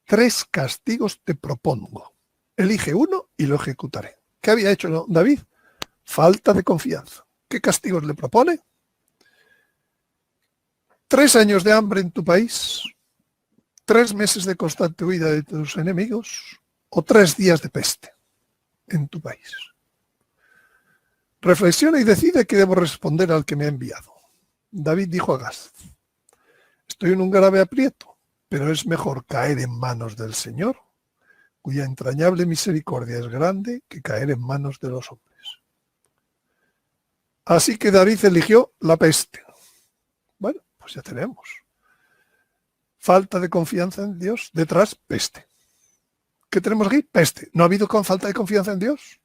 3 castigos te propongo. Elige uno y lo ejecutaré. ¿Qué había hecho David? Falta de confianza. ¿Qué castigos le propone? 3 años de hambre en tu país, 3 meses de constante huida de tus enemigos o 3 días de peste en tu país. Reflexiona y decide qué debo responder al que me ha enviado. David dijo a Gad, estoy en un grave aprieto, pero es mejor caer en manos del Señor, cuya entrañable misericordia es grande, que caer en manos de los hombres. Así que David eligió la peste. Bueno, pues ya tenemos. Falta de confianza en Dios, detrás peste. ¿Qué tenemos aquí? Peste. ¿No ha habido falta de confianza en Dios?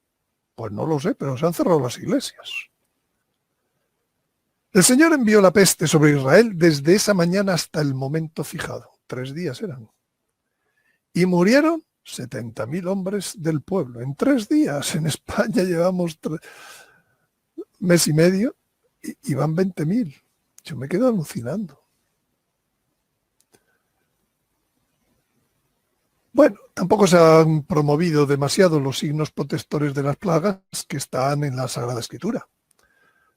Pues no lo sé, pero se han cerrado las iglesias. El Señor envió la peste sobre Israel desde esa mañana hasta el momento fijado. 3 días eran. Y murieron 70.000 hombres del pueblo. En 3 días. En España llevamos mes y medio y van 20.000. Yo me quedo alucinando. Bueno, tampoco se han promovido demasiado los signos protectores de las plagas que están en la Sagrada Escritura.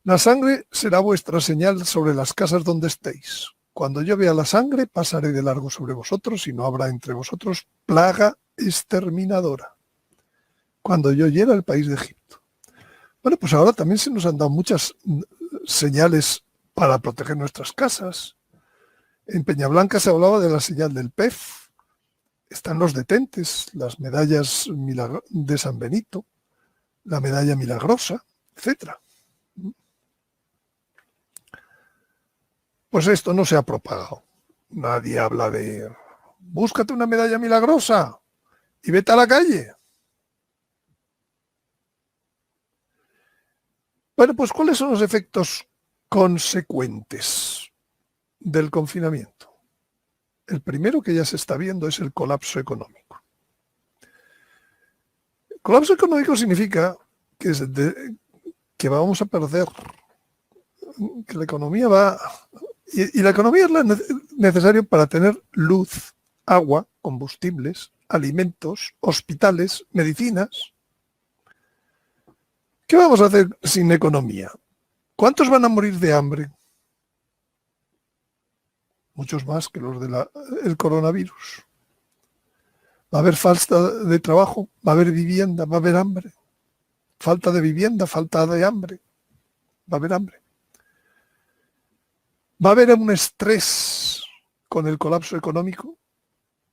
La sangre será vuestra señal sobre las casas donde estéis. Cuando yo vea la sangre, pasaré de largo sobre vosotros y no habrá entre vosotros plaga exterminadora. Cuando yo hiera el país de Egipto. Bueno, pues ahora también se nos han dado muchas señales para proteger nuestras casas. En Peñablanca se hablaba de la señal del pez. Están los detentes, las medallas de San Benito, la medalla milagrosa, etc. Pues esto no se ha propagado. Nadie habla de búscate una medalla milagrosa y vete a la calle. Bueno, pues ¿cuáles son los efectos consecuentes del confinamiento? El primero que ya se está viendo es el colapso económico. El colapso económico significa que vamos a perder, que la economía va... Y la economía es necesario para tener luz, agua, combustibles, alimentos, hospitales, medicinas. ¿Qué vamos a hacer sin economía? ¿Cuántos van a morir de hambre? Muchos más que los del coronavirus. Va a haber falta de trabajo, va a haber vivienda, va a haber hambre. Falta de vivienda, falta de hambre. Va a haber hambre. Va a haber un estrés con el colapso económico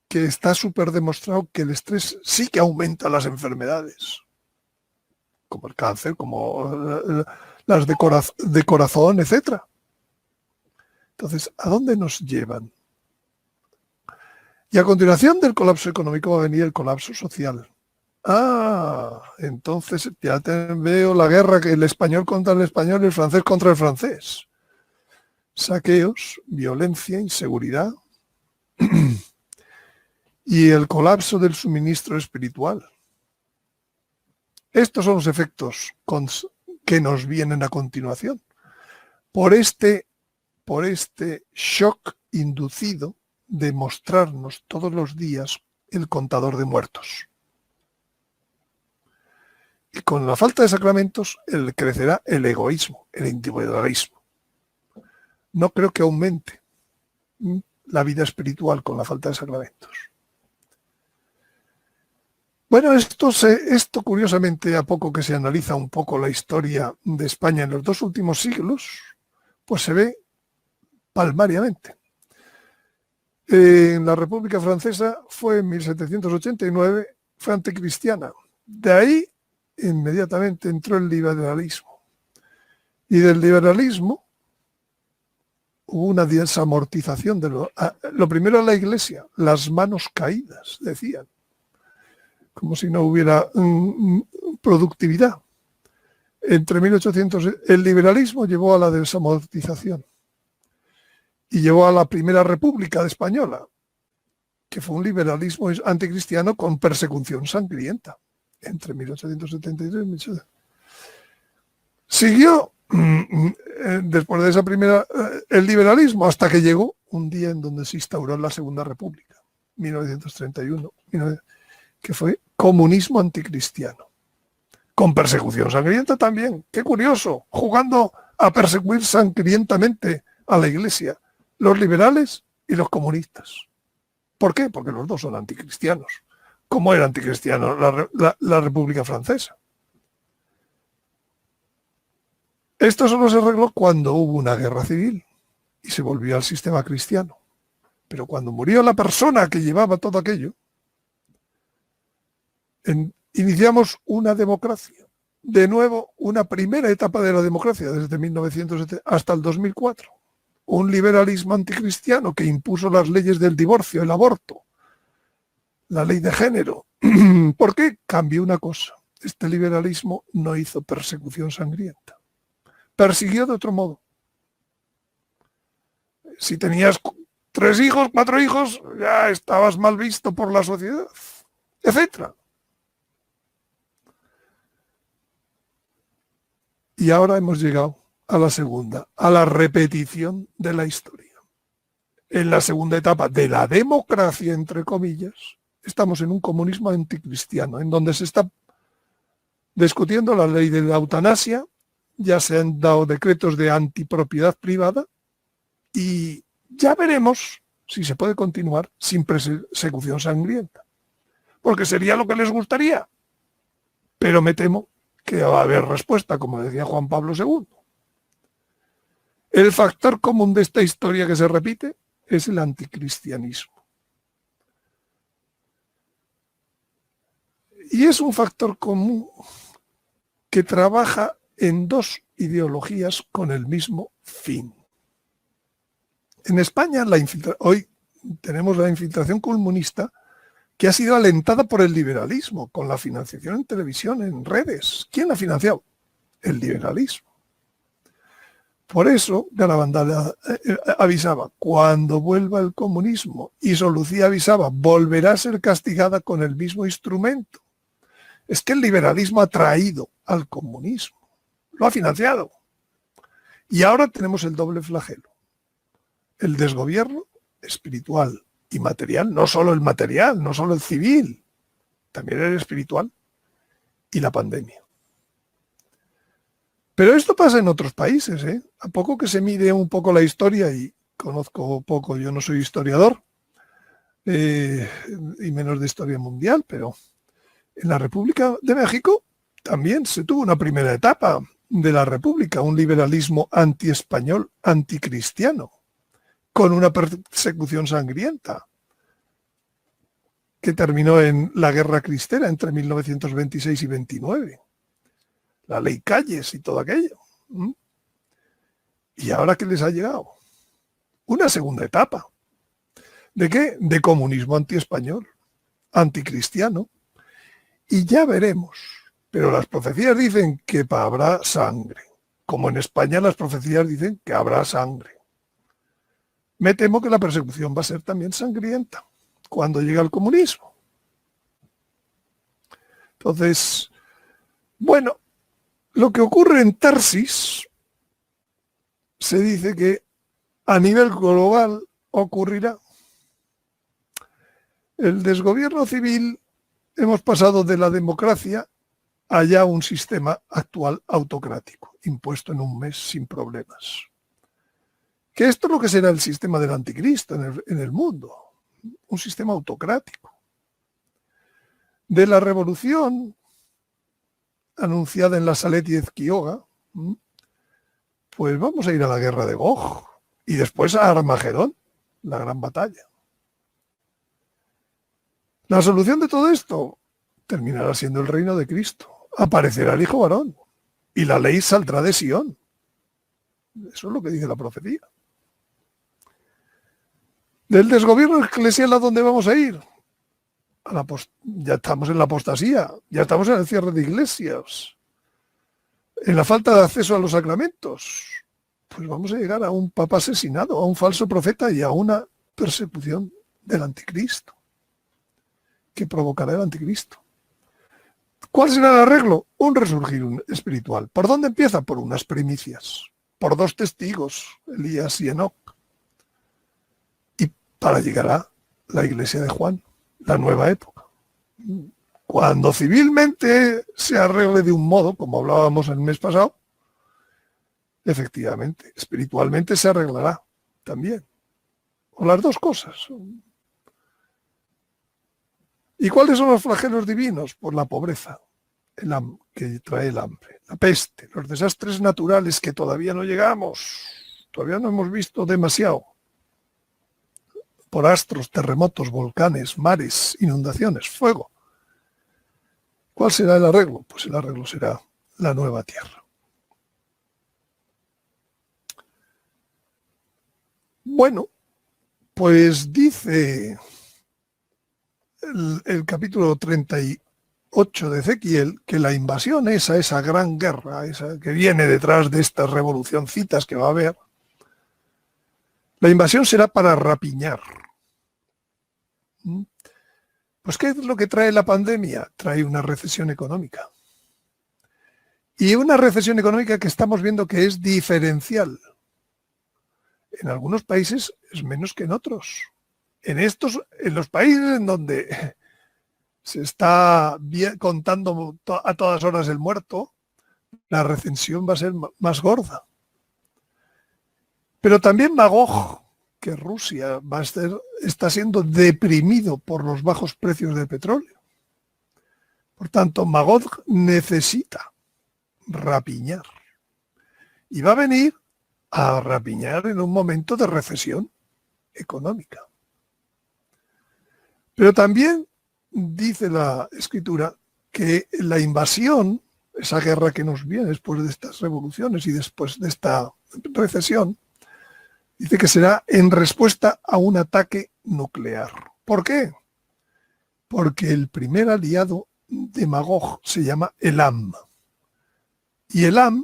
que está súper demostrado que el estrés sí que aumenta las enfermedades, como el cáncer, como las de corazón, etc. Entonces, ¿a dónde nos llevan? Y a continuación del colapso económico va a venir el colapso social. Entonces ya veo la guerra, que el español contra el español y el francés contra el francés. Saqueos, violencia, inseguridad y el colapso del suministro espiritual. Estos son los efectos que nos vienen a continuación. Por este shock inducido de mostrarnos todos los días el contador de muertos. Y con la falta de sacramentos crecerá el egoísmo, el individualismo. No creo que aumente la vida espiritual con la falta de sacramentos. Bueno, esto curiosamente, a poco que se analiza un poco la historia de España en los dos últimos siglos, pues se ve palmariamente. En la República Francesa fue en 1789, fue anticristiana. De ahí inmediatamente entró el liberalismo. Y del liberalismo hubo una desamortización de lo primero a la Iglesia, las manos caídas, decían, como si no hubiera productividad. Entre 1800, el liberalismo llevó a la desamortización y llevó a la Primera República Española, que fue un liberalismo anticristiano con persecución sangrienta, entre 1873 y 1800. Siguió después de esa primera el liberalismo hasta que llegó un día en donde se instauró la Segunda República, 1931, que fue comunismo anticristiano, con persecución sangrienta también. Qué curioso, jugando a perseguir sangrientamente a la Iglesia, los liberales y los comunistas. ¿Por qué? Porque los dos son anticristianos. ¿Cómo era anticristiano la República Francesa? Esto solo se arregló cuando hubo una guerra civil y se volvió al sistema cristiano. Pero cuando murió la persona que llevaba todo aquello, iniciamos una democracia. De nuevo, una primera etapa de la democracia, desde 1970 hasta el 2004. Un liberalismo anticristiano que impuso las leyes del divorcio, el aborto, la ley de género. ¿Por qué? Cambió una cosa. Este liberalismo no hizo persecución sangrienta. Persiguió de otro modo. Si tenías 3 hijos, 4 hijos, ya estabas mal visto por la sociedad, etc. Y ahora hemos llegado a la segunda, a la repetición de la historia. En la segunda etapa de la democracia, entre comillas, estamos en un comunismo anticristiano, en donde se está discutiendo la ley de la eutanasia, ya se han dado decretos de antipropiedad privada y ya veremos si se puede continuar sin persecución sangrienta. Porque sería lo que les gustaría. Pero me temo que va a haber respuesta, como decía Juan Pablo II. El factor común de esta historia que se repite es el anticristianismo. Y es un factor común que trabaja en dos ideologías con el mismo fin. En España, hoy tenemos la infiltración comunista que ha sido alentada por el liberalismo, con la financiación en televisión, en redes. ¿Quién la ha financiado? El liberalismo. Por eso Garabandal avisaba, cuando vuelva el comunismo, y Solucía avisaba, volverá a ser castigada con el mismo instrumento. Es que el liberalismo ha traído al comunismo, lo ha financiado. Y ahora tenemos el doble flagelo. El desgobierno espiritual y material, no solo el material, no solo el civil, también el espiritual y la pandemia. Pero esto pasa en otros países, ¿eh? A poco que se mire un poco la historia, y conozco poco, yo no soy historiador, y menos de historia mundial, pero en la República de México también se tuvo una primera etapa de la República, un liberalismo anti-español, anticristiano, con una persecución sangrienta que terminó en la Guerra Cristera entre 1926 y 29. La ley Calles y todo aquello. ¿Y ahora qué les ha llegado? Una segunda etapa. ¿De qué? De comunismo anti-español, anticristiano. Y ya veremos. Pero las profecías dicen que habrá sangre. Como en España las profecías dicen que habrá sangre. Me temo que la persecución va a ser también sangrienta cuando llegue el comunismo. Entonces, bueno, lo que ocurre en Tarsis se dice que a nivel global ocurrirá. El desgobierno civil, hemos pasado de la democracia a ya un sistema actual autocrático, impuesto en un mes sin problemas. Que esto es lo que será el sistema del anticristo en el mundo, un sistema autocrático. de la revolución anunciada en la Salet Kioga, pues vamos a ir a la guerra de Gog y después a Armagedón, la gran batalla. La solución de todo esto terminará siendo el reino de Cristo. Aparecerá el Hijo varón y la ley saldrá de Sion. Eso es lo que dice la profecía. Del desgobierno eclesial, ¿a dónde vamos a ir? Ya estamos en la apostasía, ya estamos en el cierre de iglesias, en la falta de acceso a los sacramentos. Pues vamos a llegar a un papa asesinado, a un falso profeta y a una persecución del anticristo, que provocará el anticristo. ¿Cuál será el arreglo? Un resurgir espiritual. ¿Por dónde empieza? Por unas primicias, por 2 testigos, Elías y Enoc. Y para llegar a la iglesia de Juan, la nueva época. Cuando civilmente se arregle de un modo, como hablábamos el mes pasado, efectivamente, espiritualmente se arreglará también. O las 2 cosas. ¿Y cuáles son los flagelos divinos? Pues la pobreza, que trae el hambre, la peste, los desastres naturales que todavía no llegamos, todavía no hemos visto demasiado. Por astros, terremotos, volcanes, mares, inundaciones, fuego. ¿Cuál será el arreglo? Pues el arreglo será la nueva tierra. Bueno, pues dice el capítulo 38 de Ezequiel que la invasión esa gran guerra, esa que viene detrás de estas revolucioncitas que va a haber, la invasión será para rapiñar. Pues ¿qué es lo que trae la pandemia? Trae una recesión económica. Y una recesión económica que estamos viendo que es diferencial. En algunos países es menos que en otros. En los países en donde se está contando a todas horas el muerto, la recesión va a ser más Pero también Magog, que Rusia está siendo deprimido por los bajos precios del petróleo. Por tanto, Magog necesita rapiñar. Y va a venir a rapiñar en un momento de recesión económica. Pero también dice la Escritura que la invasión, esa guerra que nos viene después de estas revoluciones y después de esta recesión, dice que será en respuesta a un ataque nuclear. ¿Por qué? Porque el primer aliado de Magog se llama Elam. Y Elam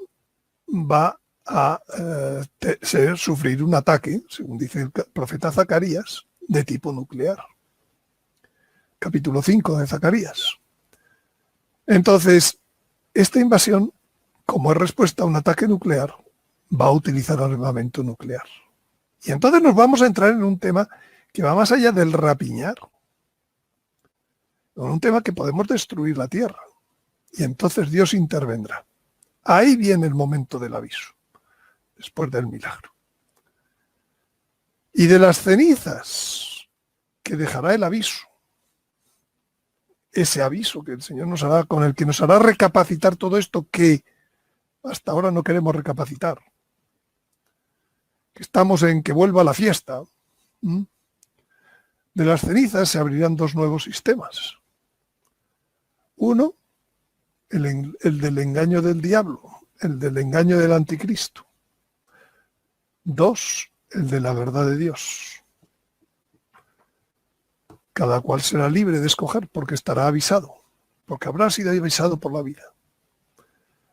va a sufrir un ataque, según dice el profeta Zacarías, de tipo nuclear. Capítulo 5 de Zacarías. Entonces, esta invasión, como es respuesta a un ataque nuclear, va a utilizar armamento nuclear. Y entonces nos vamos a entrar en un tema que va más allá del rapiñar. En un tema que podemos destruir la tierra. Y entonces Dios intervendrá. Ahí viene el momento del aviso, después del milagro. Y de las cenizas que dejará el aviso, ese aviso que el Señor nos hará, con el que nos hará recapacitar todo esto que hasta ahora no queremos recapacitar. Que estamos en que vuelva la fiesta. De las cenizas se abrirán 2 nuevos sistemas. Uno, el del engaño del diablo, el del engaño del anticristo. 2, el de la verdad de Dios. Cada cual será libre de escoger porque estará avisado, porque habrá sido avisado por la vida.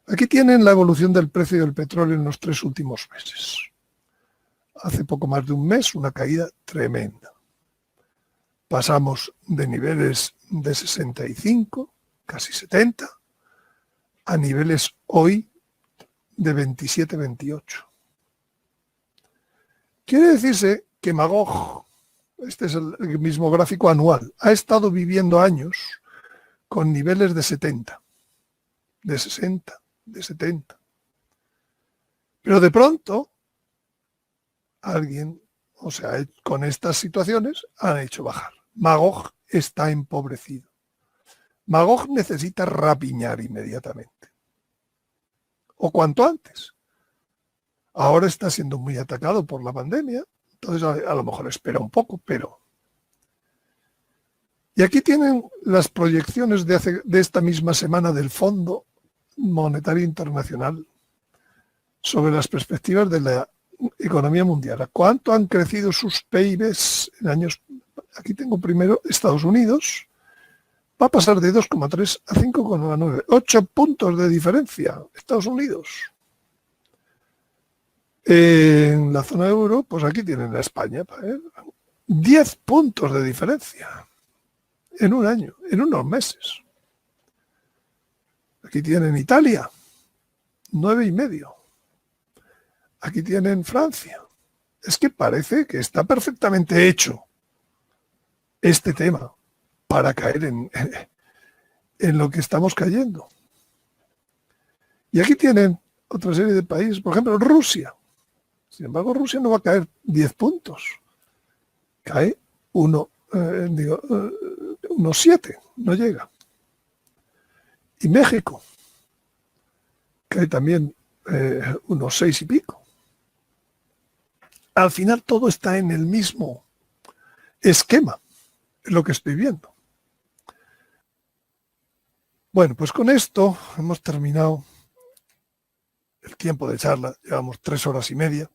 Aquí tienen la evolución del precio del petróleo en los 3 últimos meses. Hace poco más de un mes, una caída tremenda. Pasamos de niveles de 65, casi 70, a niveles hoy de 27, 28. Quiere decirse que Magog, este es el mismo gráfico anual, ha estado viviendo años con niveles de 70, de 60, de 70. Pero de pronto, alguien, con estas situaciones, han hecho bajar. Magog está empobrecido. Magog necesita rapiñar inmediatamente, o cuanto antes. Ahora está siendo muy atacado por la pandemia, entonces a lo mejor espera un poco, pero... Y aquí tienen las proyecciones de esta misma semana del Fondo Monetario Internacional sobre las perspectivas de la economía mundial. ¿A cuánto han crecido sus PIBs en años? Aquí tengo primero Estados Unidos. Va a pasar de 2,3 a 5,9. 8 puntos de diferencia. Estados Unidos. En la zona euro, pues aquí tienen a España. 10 puntos de diferencia en un año, en unos meses. Aquí tienen Italia, 9,5. Aquí tienen Francia. Es que parece que está perfectamente hecho este tema para caer en lo que estamos cayendo. Y aquí tienen otra serie de países, por ejemplo, Rusia. Sin embargo, Rusia no va a caer 10 puntos. Cae unos 7, no llega. Y México cae también unos 6 y pico. Al final todo está en el mismo esquema, es lo que estoy viendo. Bueno, pues con esto hemos terminado el tiempo de charla, llevamos 3 horas y media.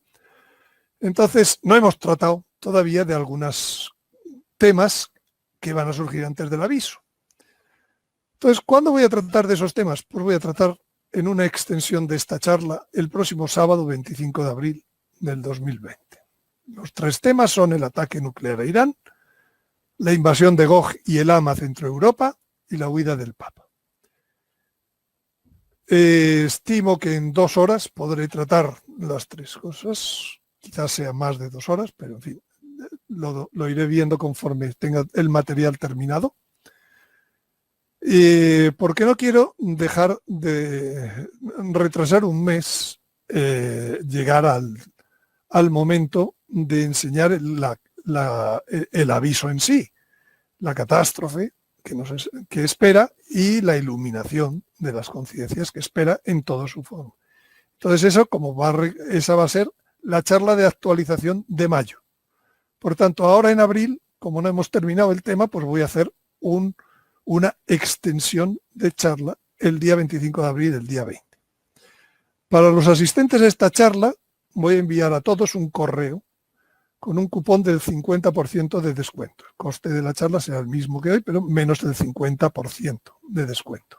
Entonces, no hemos tratado todavía de algunos temas que van a surgir antes del aviso. Entonces, ¿cuándo voy a tratar de esos temas? Pues voy a tratar en una extensión de esta charla el próximo sábado 25 de abril del 2020. Los 3 temas son el ataque nuclear a Irán, la invasión de Gog y el Hama a Centroeuropa y la huida del Papa. Estimo que en 2 horas podré tratar las 3 cosas. Quizás sea más de 2 horas, pero en fin, lo iré viendo conforme tenga el material terminado. Porque no quiero dejar de retrasar un mes, llegar al momento de enseñar el aviso en sí, la catástrofe que espera y la iluminación de las conciencias que espera en todo su fondo. Entonces esa va a ser la charla de actualización de mayo. Por tanto, ahora en abril, como no hemos terminado el tema, pues voy a hacer una extensión de charla el día 25 de abril, el día 20. Para los asistentes a esta charla, voy a enviar a todos un correo con un cupón del 50% de descuento. El coste de la charla será el mismo que hoy, pero menos del 50% de descuento.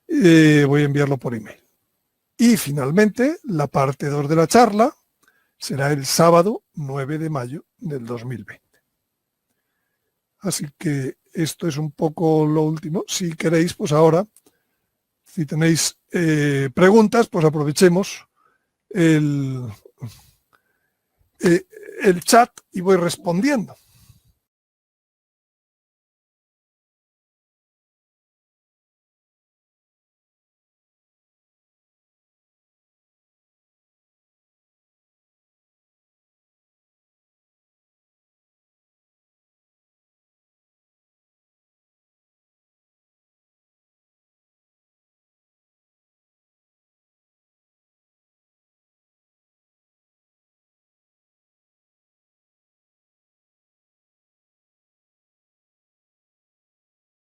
Voy a enviarlo por email. Y finalmente, la parte 2 de la charla será el sábado 9 de mayo del 2020. Así que esto es un poco lo último. Si queréis, pues ahora, si tenéis preguntas, pues aprovechemos el chat y voy respondiendo.